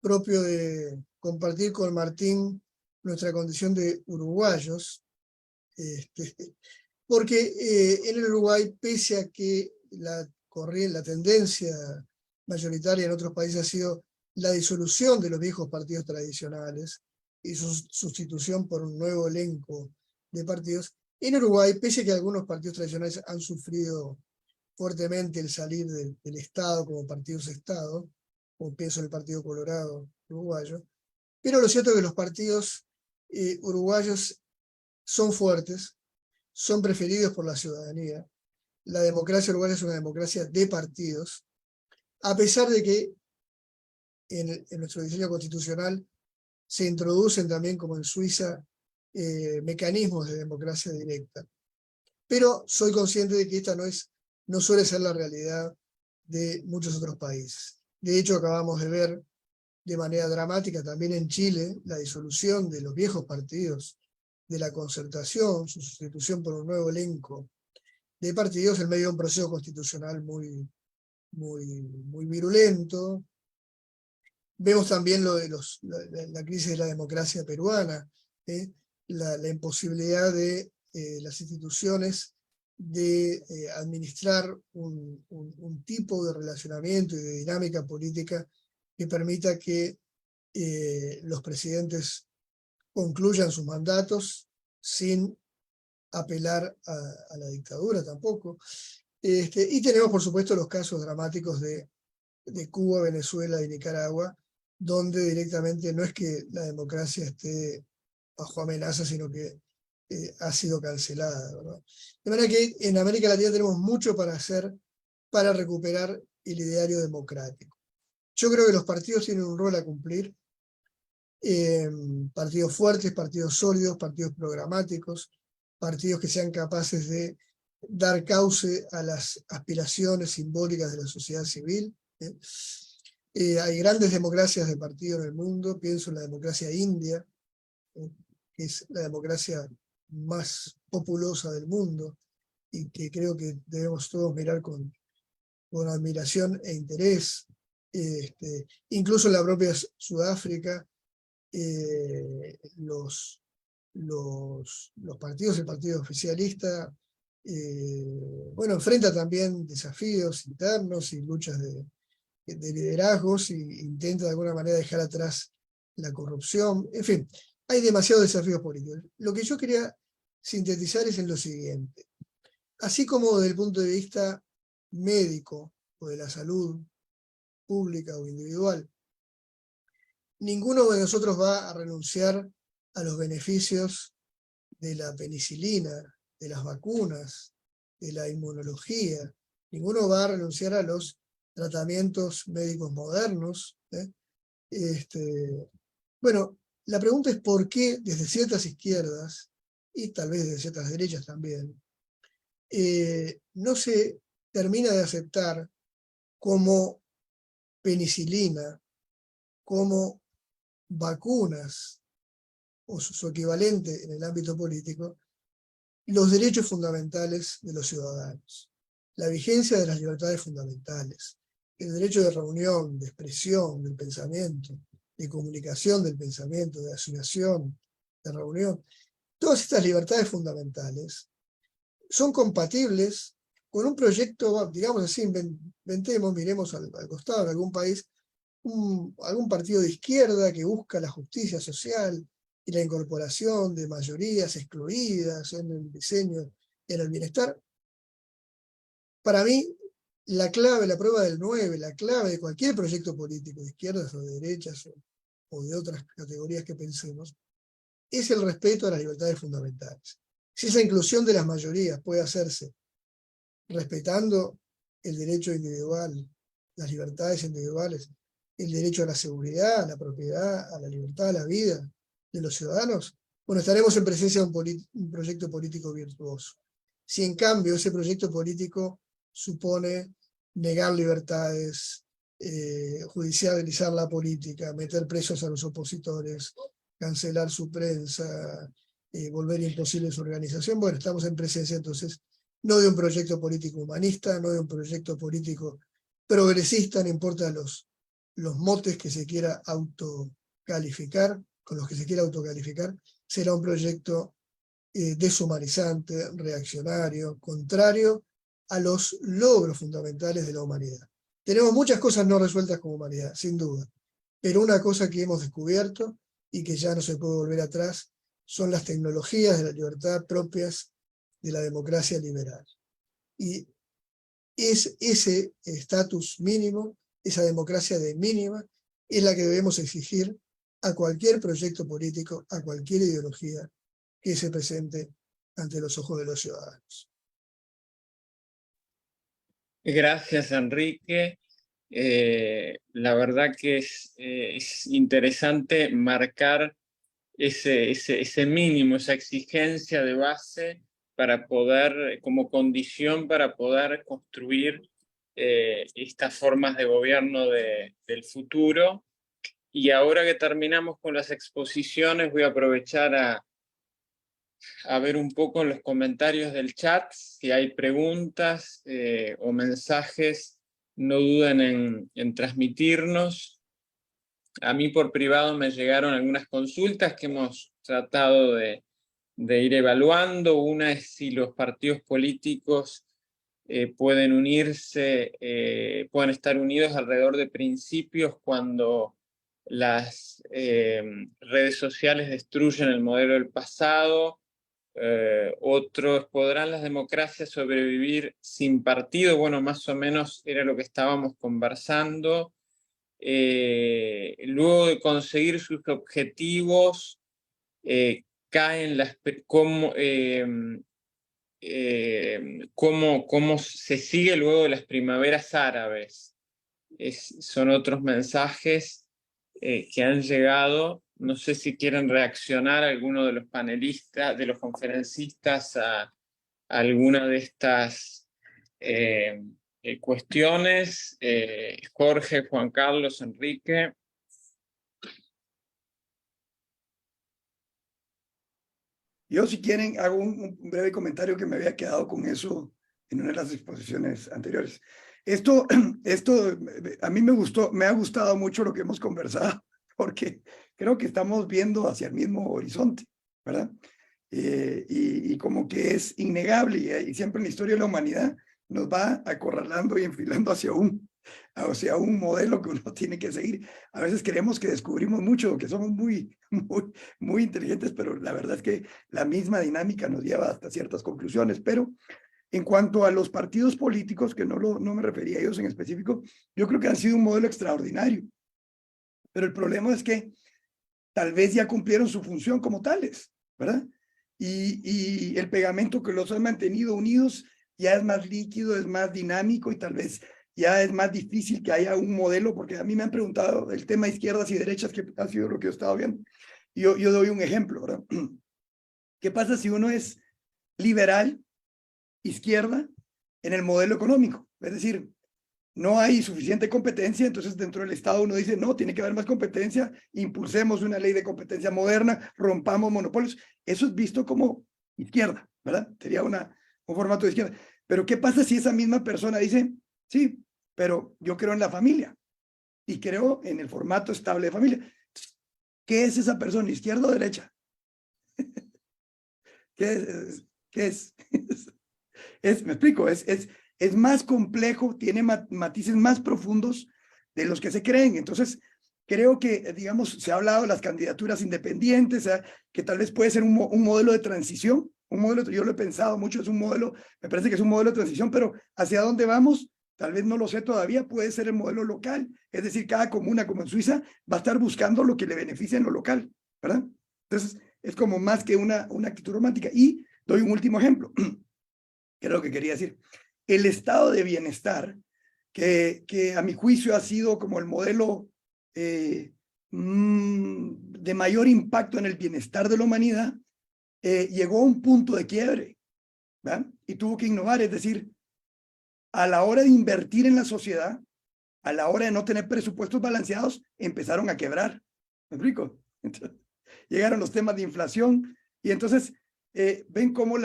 propio de compartir con Martín nuestra condición de uruguayos, porque en el Uruguay, pese a que la tendencia mayoritaria en otros países ha sido la disolución de los viejos partidos tradicionales y su sustitución por un nuevo elenco de partidos, en Uruguay, pese a que algunos partidos tradicionales han sufrido fuertemente el salir del Estado como partidos-Estado, como pienso en el Partido Colorado uruguayo, pero lo cierto es que los partidos uruguayos son fuertes, son preferidos por la ciudadanía. La democracia uruguaya es una democracia de partidos, a pesar de que en nuestro diseño constitucional se introducen también, como en Suiza, mecanismos de democracia directa. Pero soy consciente de que esta no suele ser la realidad de muchos otros países. De hecho, acabamos de ver de manera dramática también en Chile la disolución de los viejos partidos de la concertación, su sustitución por un nuevo elenco de partidos en medio de un proceso constitucional muy virulento. Vemos también lo de la crisis de la democracia peruana, la imposibilidad de las instituciones de administrar un tipo de relacionamiento y de dinámica política que permita que los presidentes concluyan sus mandatos sin apelar a la dictadura tampoco. Y tenemos, por supuesto, los casos dramáticos de Cuba, Venezuela y Nicaragua, donde directamente no es que la democracia esté bajo amenaza, sino que ha sido cancelada, ¿verdad? De manera que en América Latina tenemos mucho para hacer para recuperar el ideario democrático. Yo creo que los partidos tienen un rol a cumplir, partidos fuertes, partidos sólidos, partidos programáticos, partidos que sean capaces de dar cauce a las aspiraciones simbólicas de la sociedad civil. Hay grandes democracias de partido en el mundo, pienso en la democracia india, que es la democracia más populosa del mundo, y que creo que debemos todos mirar con admiración e interés. Incluso en la propia Sudáfrica, los partidos, el partido oficialista, enfrenta también desafíos internos y luchas de liderazgos, e intenta de alguna manera dejar atrás la corrupción. En fin, hay demasiados desafíos políticos. Lo que yo quería sintetizar es en lo siguiente. Así como desde el punto de vista médico o de la salud pública o individual, ninguno de nosotros va a renunciar a los beneficios de la penicilina, de las vacunas, de la inmunología. Ninguno va a renunciar a los tratamientos médicos modernos. Bueno, la pregunta es por qué desde ciertas izquierdas, y tal vez desde ciertas derechas también, no se termina de aceptar como penicilina, como vacunas, o su equivalente en el ámbito político, los derechos fundamentales de los ciudadanos, la vigencia de las libertades fundamentales, el derecho de reunión, de expresión del pensamiento, de comunicación del pensamiento, de asociación, de reunión. Todas estas libertades fundamentales son compatibles con un proyecto, digamos así, inventemos, miremos al costado de algún país, algún partido de izquierda que busca la justicia social y la incorporación de mayorías excluidas en el diseño, en el bienestar. Para mí, la clave, la prueba del 9, la clave de cualquier proyecto político, de izquierdas o de derechas o de otras categorías que pensemos, es el respeto a las libertades fundamentales. Si esa inclusión de las mayorías puede hacerse respetando el derecho individual, las libertades individuales, el derecho a la seguridad, a la propiedad, a la libertad, a la vida de los ciudadanos, bueno, estaremos en presencia de un proyecto político virtuoso. Si en cambio ese proyecto político supone negar libertades, judicializar la política, meter presos a los opositores, cancelar su prensa, volver imposible su organización, bueno, estamos en presencia entonces no de un proyecto político humanista, no de un proyecto político progresista, no importa los motes que se quiera autocalificar, con los que se quiera autocalificar, será un proyecto deshumanizante, reaccionario, contrario a los logros fundamentales de la humanidad. Tenemos muchas cosas no resueltas como humanidad, sin duda, pero una cosa que hemos descubierto y que ya no se puede volver atrás son las tecnologías de la libertad propias de la democracia liberal. Y es ese estatus mínimo, esa democracia de mínima, es la que debemos exigir a cualquier proyecto político, a cualquier ideología que se presente ante los ojos de los ciudadanos. Gracias, Enrique. La verdad que es interesante marcar ese mínimo, esa exigencia de base para poder, como condición para poder construir estas formas de gobierno del futuro. Y ahora que terminamos con las exposiciones, voy a aprovechar a ver un poco en los comentarios del chat, si hay preguntas o mensajes, no duden en transmitirnos. A mí por privado me llegaron algunas consultas que hemos tratado de ir evaluando. Una es si los partidos políticos pueden unirse, pueden estar unidos alrededor de principios cuando las redes sociales destruyen el modelo del pasado. Otros, ¿podrán las democracias sobrevivir sin partido? Bueno, más o menos era lo que estábamos conversando. Luego de conseguir sus objetivos, caen las... cómo se sigue luego de las primaveras árabes. Son otros mensajes que han llegado. No sé si quieren reaccionar alguno de los panelistas, de los conferencistas a alguna de estas cuestiones. Jorge, Juan Carlos, Enrique. Yo, si quieren, hago un breve comentario que me había quedado con eso en una de las exposiciones anteriores. Esto a mí me ha gustado mucho lo que hemos conversado, porque creo que estamos viendo hacia el mismo horizonte, ¿verdad? Y como que es innegable, y siempre en la historia de la humanidad nos va acorralando y enfilando hacia un modelo que uno tiene que seguir. A veces creemos que descubrimos mucho, que somos muy inteligentes, pero la verdad es que la misma dinámica nos lleva hasta ciertas conclusiones. Pero en cuanto a los partidos políticos, que no me refería a ellos en específico, yo creo que han sido un modelo extraordinario. Pero el problema es que tal vez ya cumplieron su función como tales, ¿verdad? Y el pegamento que los ha mantenido unidos ya es más líquido, es más dinámico, y tal vez ya es más difícil que haya un modelo, porque a mí me han preguntado el tema izquierdas y derechas, que ha sido lo que yo he estado viendo. Yo doy un ejemplo, ¿verdad? ¿Qué pasa si uno es liberal, izquierda, en el modelo económico? Es decir, no hay suficiente competencia, entonces dentro del Estado uno dice, no, tiene que haber más competencia, impulsemos una ley de competencia moderna, rompamos monopolios. Eso es visto como izquierda, ¿verdad? Sería un formato de izquierda. Pero ¿qué pasa si esa misma persona dice, sí, pero yo creo en la familia y creo en el formato estable de familia? ¿Qué es esa persona, izquierda o derecha? ¿Qué es? Me explico, es más complejo, tiene matices más profundos de los que se creen. Entonces, creo que, digamos, se ha hablado de las candidaturas independientes, que tal vez puede ser un modelo de transición, yo lo he pensado mucho, me parece que es un modelo de transición, pero ¿hacia dónde vamos? Tal vez no lo sé todavía, puede ser el modelo local, es decir, cada comuna, como en Suiza, va a estar buscando lo que le beneficie en lo local, ¿verdad? Entonces, es como más que una actitud romántica. Y doy un último ejemplo, que es lo que quería decir. El estado de bienestar, que a mi juicio ha sido como el modelo de mayor impacto en el bienestar de la humanidad, llegó a un punto de quiebre, ¿verdad? Y tuvo que innovar, es decir, a la hora de invertir en la sociedad, a la hora de no tener presupuestos balanceados, empezaron a quebrar. ¿Me explico? Entonces, llegaron los temas de inflación y entonces ven cómo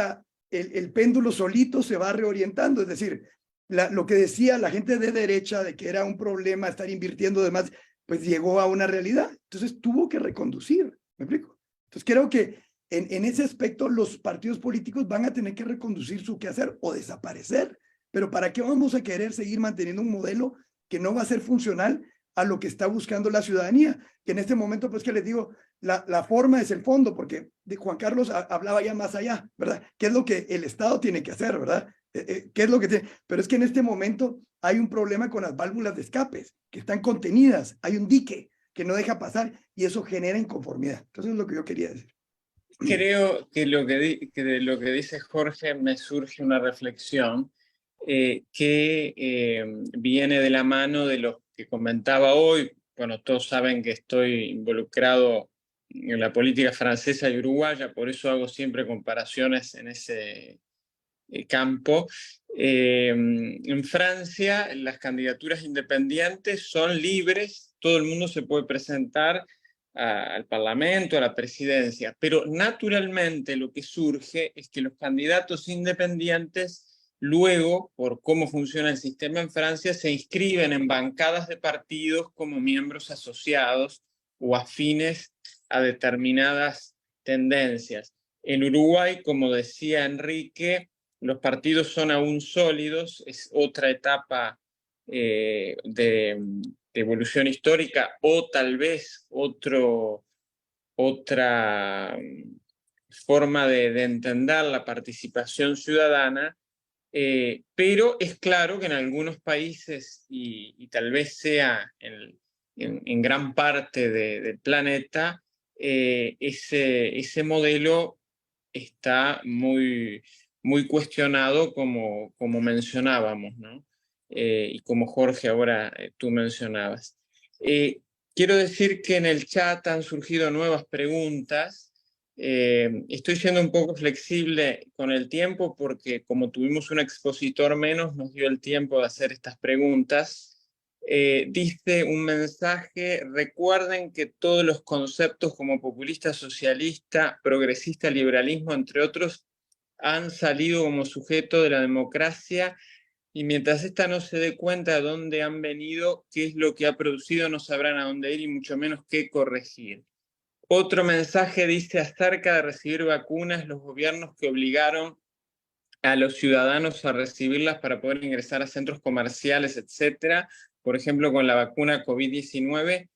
el péndulo solito se va reorientando, es decir, lo que decía la gente de derecha de que era un problema estar invirtiendo demás, pues llegó a una realidad. Entonces tuvo que reconducir, ¿me explico? Entonces creo que en ese aspecto los partidos políticos van a tener que reconducir su quehacer o desaparecer. Pero ¿para qué vamos a querer seguir manteniendo un modelo que no va a ser funcional a lo que está buscando la ciudadanía? Que en este momento, pues que les digo, la forma es el fondo, porque Juan Carlos hablaba ya más allá, ¿verdad? ¿Qué es lo que el Estado tiene que hacer, verdad? ¿Qué es lo que tiene? Pero es que en este momento hay un problema con las válvulas de escapes, que están contenidas, hay un dique que no deja pasar y eso genera inconformidad. Entonces es lo que yo quería decir. Creo que de lo que dice Jorge me surge una reflexión que viene de la mano de lo que comentaba hoy. Bueno, todos saben que estoy involucrado en la política francesa y uruguaya, por eso hago siempre comparaciones en ese campo. En Francia, las candidaturas independientes son libres, todo el mundo se puede presentar al Parlamento, a la presidencia. Pero naturalmente lo que surge es que los candidatos independientes luego, por cómo funciona el sistema en Francia, se inscriben en bancadas de partidos como miembros asociados o afines a determinadas tendencias. En Uruguay, como decía Enrique, los partidos son aún sólidos, es otra etapa de evolución histórica, o tal vez otra forma de entender la participación ciudadana, pero es claro que en algunos países, y tal vez sea en gran parte del planeta, ese modelo está muy cuestionado, como mencionábamos, ¿no? Y como Jorge ahora tú mencionabas. Quiero decir que en el chat han surgido nuevas preguntas. Estoy siendo un poco flexible con el tiempo porque como tuvimos un expositor menos, nos dio el tiempo de hacer estas preguntas. Dice un mensaje: recuerden que todos los conceptos como populista, socialista, progresista, liberalismo, entre otros, han salido como sujeto de la democracia, y mientras ésta no se dé cuenta de dónde han venido, qué es lo que ha producido, no sabrán a dónde ir y mucho menos qué corregir. Otro mensaje dice: acerca de recibir vacunas, los gobiernos que obligaron a los ciudadanos a recibirlas para poder ingresar a centros comerciales, etcétera, por ejemplo, con la vacuna COVID-19,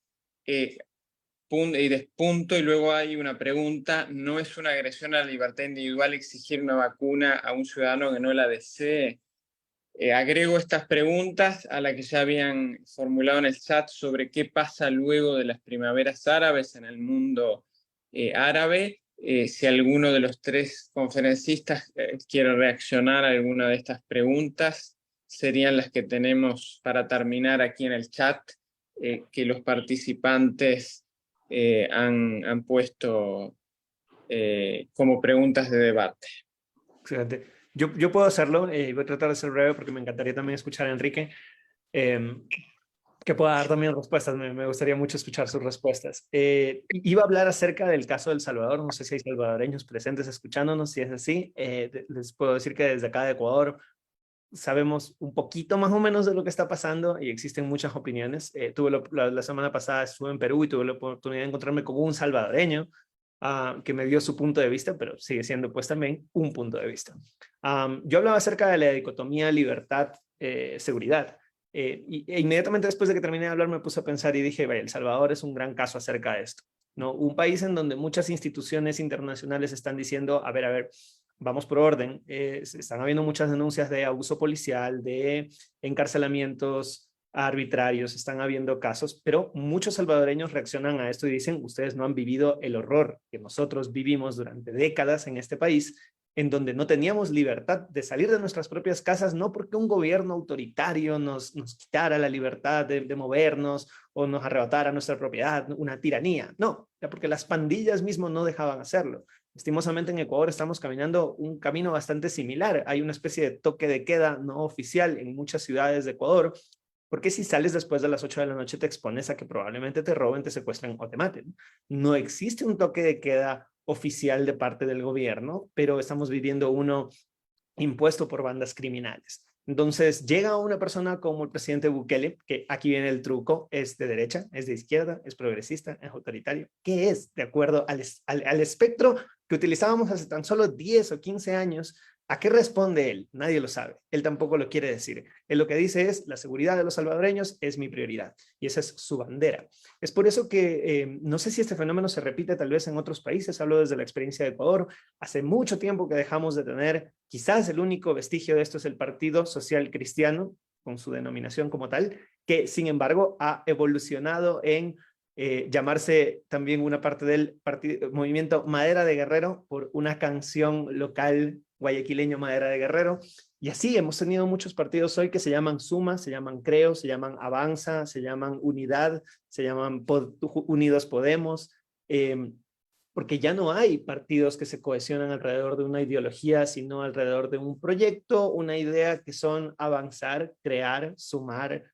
y despunto, y luego hay una pregunta: ¿no es una agresión a la libertad individual exigir una vacuna a un ciudadano que no la desee? Agrego estas preguntas a las que ya habían formulado en el chat sobre qué pasa luego de las primaveras árabes en el mundo árabe. Si alguno de los tres conferencistas quiere reaccionar a alguna de estas preguntas, serían las que tenemos para terminar aquí en el chat, que los participantes han puesto como preguntas de debate. Excelente. Yo puedo hacerlo, voy a tratar de ser breve porque me encantaría también escuchar a Enrique, que pueda dar también respuestas. Me gustaría mucho escuchar sus respuestas. Iba a hablar acerca del caso de El Salvador. No sé si hay salvadoreños presentes escuchándonos. Si es así, les puedo decir que desde acá de Ecuador sabemos un poquito más o menos de lo que está pasando y existen muchas opiniones. La semana pasada estuve en Perú y tuve la oportunidad de encontrarme con un salvadoreño que me dio su punto de vista, pero sigue siendo pues también un punto de vista. Yo hablaba acerca de la dicotomía libertad-seguridad. E inmediatamente después de que terminé de hablar me puse a pensar y dije: vaya, El Salvador es un gran caso acerca de esto, ¿no? Un país en donde muchas instituciones internacionales están diciendo: a ver, vamos por orden. Están habiendo muchas denuncias de abuso policial, de encarcelamientos arbitrarios, están habiendo casos, pero muchos salvadoreños reaccionan a esto y dicen: ustedes no han vivido el horror que nosotros vivimos durante décadas en este país, en donde no teníamos libertad de salir de nuestras propias casas, no porque un gobierno autoritario nos quitara la libertad de movernos o nos arrebatara nuestra propiedad, una tiranía, no, porque las pandillas mismo no dejaban hacerlo. Lastimosamente en Ecuador estamos caminando un camino bastante similar. Hay una especie de toque de queda no oficial en muchas ciudades de Ecuador, porque si sales después de las 8 de la noche te expones a que probablemente te roben, te secuestren o te maten. No existe un toque de queda oficial de parte del gobierno, pero estamos viviendo uno impuesto por bandas criminales. Entonces llega una persona como el presidente Bukele, que aquí viene el truco: es de derecha, es de izquierda, es progresista, es autoritario. ¿Qué es? De acuerdo al espectro que utilizábamos hace tan solo 10 o 15 años, ¿a qué responde él? Nadie lo sabe. Él tampoco lo quiere decir. Él lo que dice es: la seguridad de los salvadoreños es mi prioridad. Y esa es su bandera. Es por eso que no sé si este fenómeno se repite tal vez en otros países. Hablo desde la experiencia de Ecuador. Hace mucho tiempo que dejamos de tener, quizás el único vestigio de esto es el Partido Social Cristiano, con su denominación como tal, que sin embargo ha evolucionado en llamarse también una parte del movimiento Madera de Guerrero, por una canción local guayaquileño, Madera de Guerrero. Y así hemos tenido muchos partidos hoy que se llaman Suma, se llaman Creo, se llaman Avanza, se llaman Unidad, se llaman Unidos Podemos, porque ya no hay partidos que se cohesionan alrededor de una ideología, sino alrededor de un proyecto, una idea, que son avanzar, crear, sumar,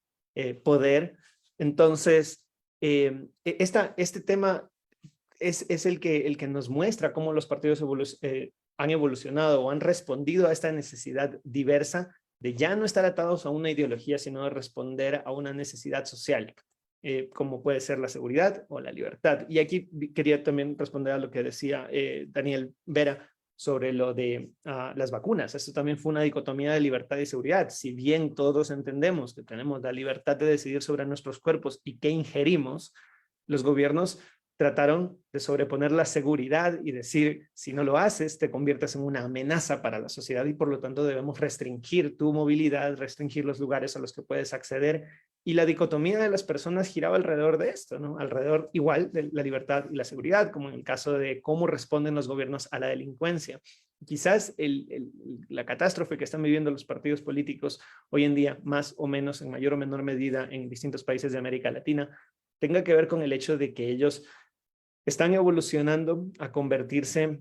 poder. Entonces, este tema es el que nos muestra cómo los partidos han evolucionado o han respondido a esta necesidad diversa de ya no estar atados a una ideología, sino de responder a una necesidad social, como puede ser la seguridad o la libertad. Y aquí quería también responder a lo que decía Daniel Vera sobre lo de las vacunas. Esto también fue una dicotomía de libertad y seguridad. Si bien todos entendemos que tenemos la libertad de decidir sobre nuestros cuerpos y qué ingerimos, los gobiernos trataron de sobreponer la seguridad y decir, si no lo haces, te conviertes en una amenaza para la sociedad y por lo tanto debemos restringir tu movilidad, restringir los lugares a los que puedes acceder. Y la dicotomía de las personas giraba alrededor de esto, ¿no? Alrededor igual de la libertad y la seguridad, como en el caso de cómo responden los gobiernos a la delincuencia. Quizás la catástrofe que están viviendo los partidos políticos hoy en día, más o menos, en mayor o menor medida en distintos países de América Latina, tenga que ver con el hecho de que ellos están evolucionando a convertirse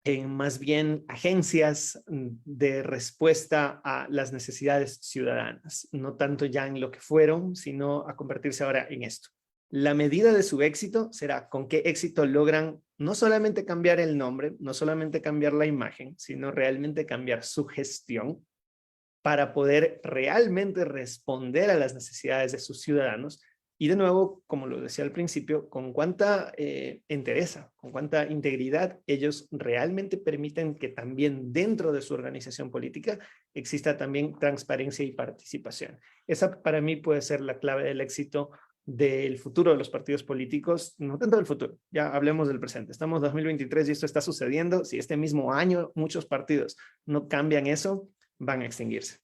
en más bien agencias de respuesta a las necesidades ciudadanas, no tanto ya en lo que fueron, sino a convertirse ahora en esto. La medida de su éxito será con qué éxito logran no solamente cambiar el nombre, no solamente cambiar la imagen, sino realmente cambiar su gestión para poder realmente responder a las necesidades de sus ciudadanos. Y de nuevo, como lo decía al principio, con cuánta entereza, con cuánta integridad ellos realmente permiten que también dentro de su organización política exista también transparencia y participación. Esa para mí puede ser la clave del éxito del futuro de los partidos políticos, no tanto del futuro, ya hablemos del presente. Estamos en 2023 y esto está sucediendo. Si este mismo año muchos partidos no cambian eso, van a extinguirse.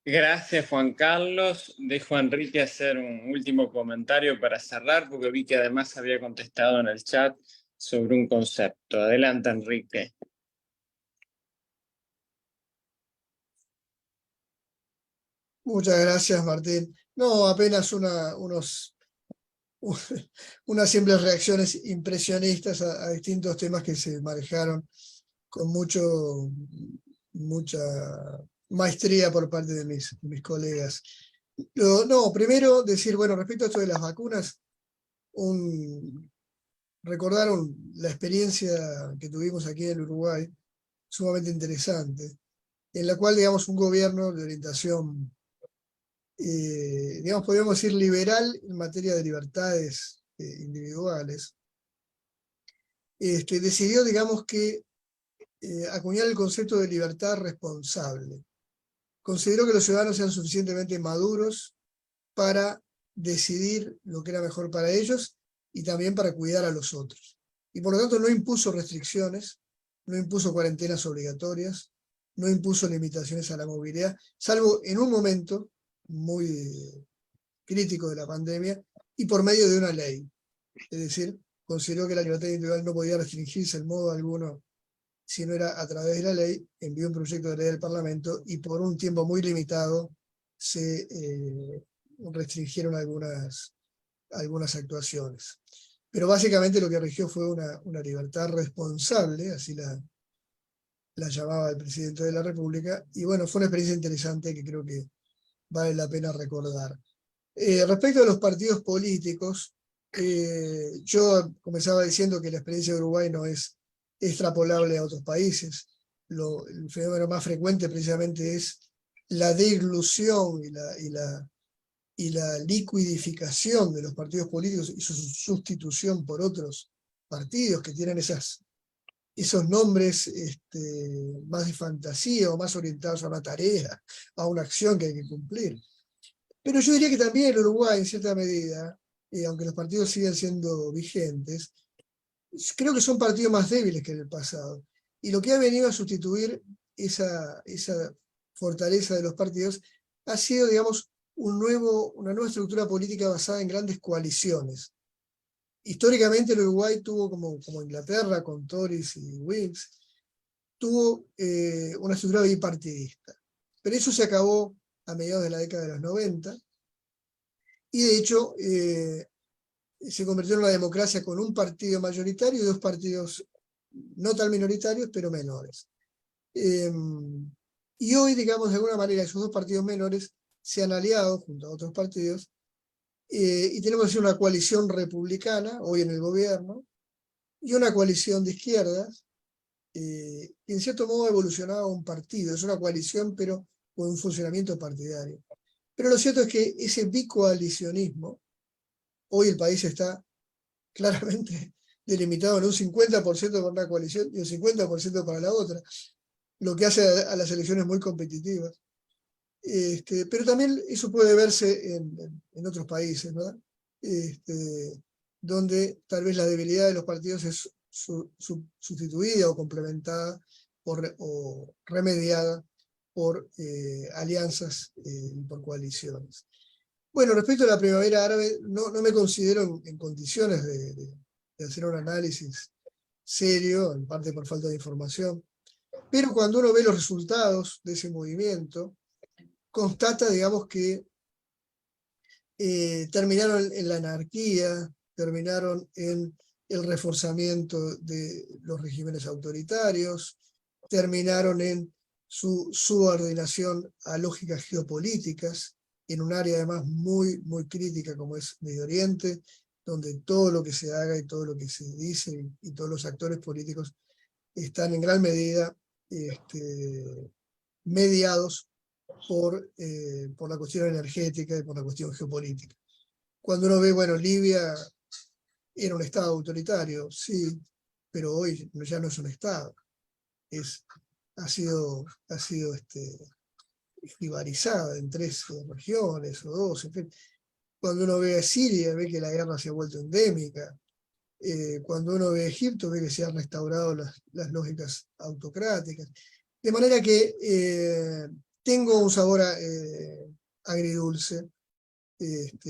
Gracias, Juan Carlos. Dejo a Enrique hacer un último comentario para cerrar, porque vi que además había contestado en el chat sobre un concepto. Adelante, Enrique. Muchas gracias, Martín. No, apenas unas simples reacciones impresionistas a distintos temas que se manejaron con mucha maestría por parte de mis colegas. No, primero decir, bueno, respecto a esto de las vacunas, recordaron la experiencia que tuvimos aquí en Uruguay, sumamente interesante, en la cual, digamos, un gobierno de orientación, digamos, podríamos decir liberal en materia de libertades individuales, decidió, digamos, que acuñar el concepto de libertad responsable. Consideró que los ciudadanos sean suficientemente maduros para decidir lo que era mejor para ellos y también para cuidar a los otros. Y por lo tanto no impuso restricciones, no impuso cuarentenas obligatorias, no impuso limitaciones a la movilidad, salvo en un momento muy crítico de la pandemia y por medio de una ley. Es decir, consideró que la libertad individual no podía restringirse en modo alguno si no era a través de la ley, envió un proyecto de ley al Parlamento y por un tiempo muy limitado se restringieron algunas actuaciones. Pero básicamente lo que rigió fue una libertad responsable, así la llamaba el presidente de la República, y bueno, fue una experiencia interesante que creo que vale la pena recordar. Respecto a los partidos políticos, yo comenzaba diciendo que la experiencia de Uruguay no es extrapolable a otros países. El fenómeno más frecuente precisamente es la deglución y la liquidificación de los partidos políticos y su sustitución por otros partidos que tienen esos nombres más de fantasía o más orientados a una tarea, a una acción que hay que cumplir. Pero yo diría que también el Uruguay, en cierta medida, aunque los partidos sigan siendo vigentes, creo que son partidos más débiles que en el pasado. Y lo que ha venido a sustituir esa fortaleza de los partidos ha sido, digamos, una nueva estructura política basada en grandes coaliciones. Históricamente el Uruguay tuvo, como Inglaterra, con Tories y Whigs, tuvo una estructura bipartidista. Pero eso se acabó a mediados de la década de los 90, y de hecho se convirtió en una democracia con un partido mayoritario y dos partidos no tan minoritarios, pero menores. Y hoy, digamos, de alguna manera, esos dos partidos menores se han aliado junto a otros partidos y tenemos así una coalición republicana, hoy en el gobierno, y una coalición de izquierdas, que en cierto modo ha evolucionado a un partido. Es una coalición, pero con un funcionamiento partidario. Pero lo cierto es que ese bicoalicionismo, hoy el país está claramente delimitado en un 50% para una coalición y un 50% para la otra, lo que hace a las elecciones muy competitivas. Pero también eso puede verse en otros países, ¿verdad? Donde tal vez la debilidad de los partidos es sustituida o complementada o remediada por alianzas y por coaliciones. Bueno, respecto a la primavera árabe, no me considero en condiciones de hacer un análisis serio, en parte por falta de información, pero cuando uno ve los resultados de ese movimiento, constata, digamos, que terminaron en la anarquía, terminaron en el reforzamiento de los regímenes autoritarios, terminaron en su subordinación a lógicas geopolíticas, en un área además muy crítica como es Medio Oriente, donde todo lo que se haga y todo lo que se dice y todos los actores políticos están en gran medida mediados por la cuestión energética y por la cuestión geopolítica. Cuando uno ve, bueno, Libia era un Estado autoritario, sí, pero hoy ya no es un Estado. Ha sido jibarizada en 3 regiones o 2, en fin. Cuando uno ve a Siria, ve que la guerra se ha vuelto endémica. Cuando uno ve a Egipto, ve que se han restaurado las lógicas autocráticas. De manera que tengo un sabor agridulce,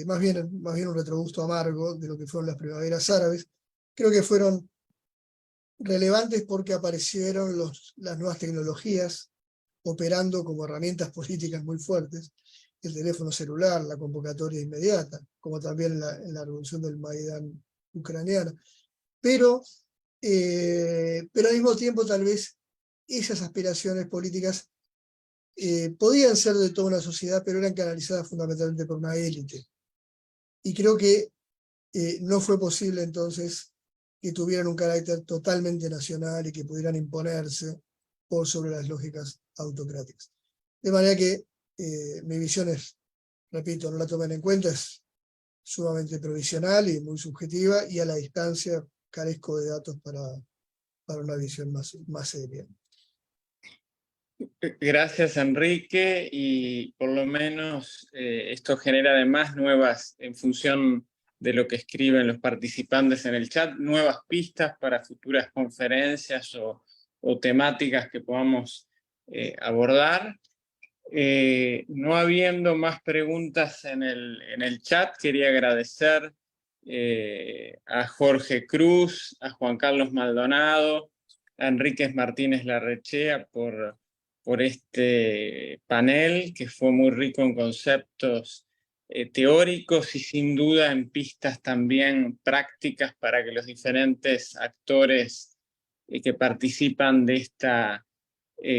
más bien un retrogusto amargo de lo que fueron las primaveras árabes. Creo que fueron relevantes porque aparecieron las nuevas tecnologías operando como herramientas políticas muy fuertes, el teléfono celular, la convocatoria inmediata, como también en la revolución del Maidán ucraniana. Pero al mismo tiempo tal vez esas aspiraciones políticas podían ser de toda una sociedad, pero eran canalizadas fundamentalmente por una élite. Y creo que no fue posible entonces que tuvieran un carácter totalmente nacional y que pudieran imponerse por sobre las lógicas autocráticas. De manera que mi visión es, repito, no la tomen en cuenta, es sumamente provisional y muy subjetiva, y a la distancia carezco de datos para una visión más seria. Gracias, Enrique, y por lo menos esto genera además nuevas, en función de lo que escriben los participantes en el chat, nuevas pistas para futuras conferencias o temáticas que podamos abordar. No habiendo más preguntas en el chat, quería agradecer a Jorge Cruz, a Juan Carlos Maldonado, a Enríquez Martínez Larrechea por este panel, que fue muy rico en conceptos teóricos y sin duda en pistas también prácticas para que los diferentes actores que participan de esta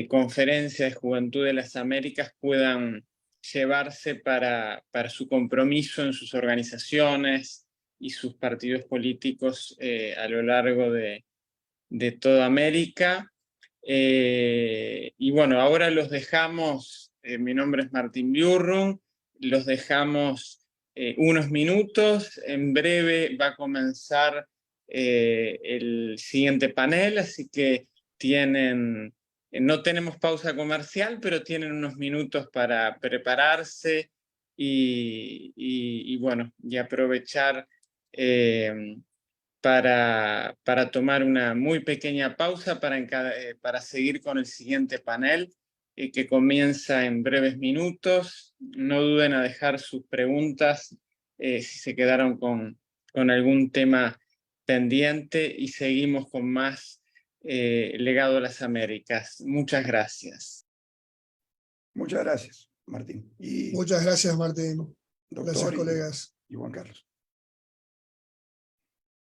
conferencia de Juventud de las Américas puedan llevarse para su compromiso en sus organizaciones y sus partidos políticos a lo largo de toda América. Y bueno, ahora los dejamos, mi nombre es Martín Biurrun, los dejamos unos minutos, en breve va a comenzar el siguiente panel, así que no tenemos pausa comercial, pero tienen unos minutos para prepararse y bueno, y aprovechar para tomar una muy pequeña pausa para seguir con el siguiente panel que comienza en breves minutos. No duden a dejar sus preguntas si se quedaron con algún tema pendiente, y seguimos con más Legado a las Américas. Muchas gracias. Muchas gracias, Martín. Muchas gracias, Martín. Doctor Gracias, colegas. Y Juan Carlos.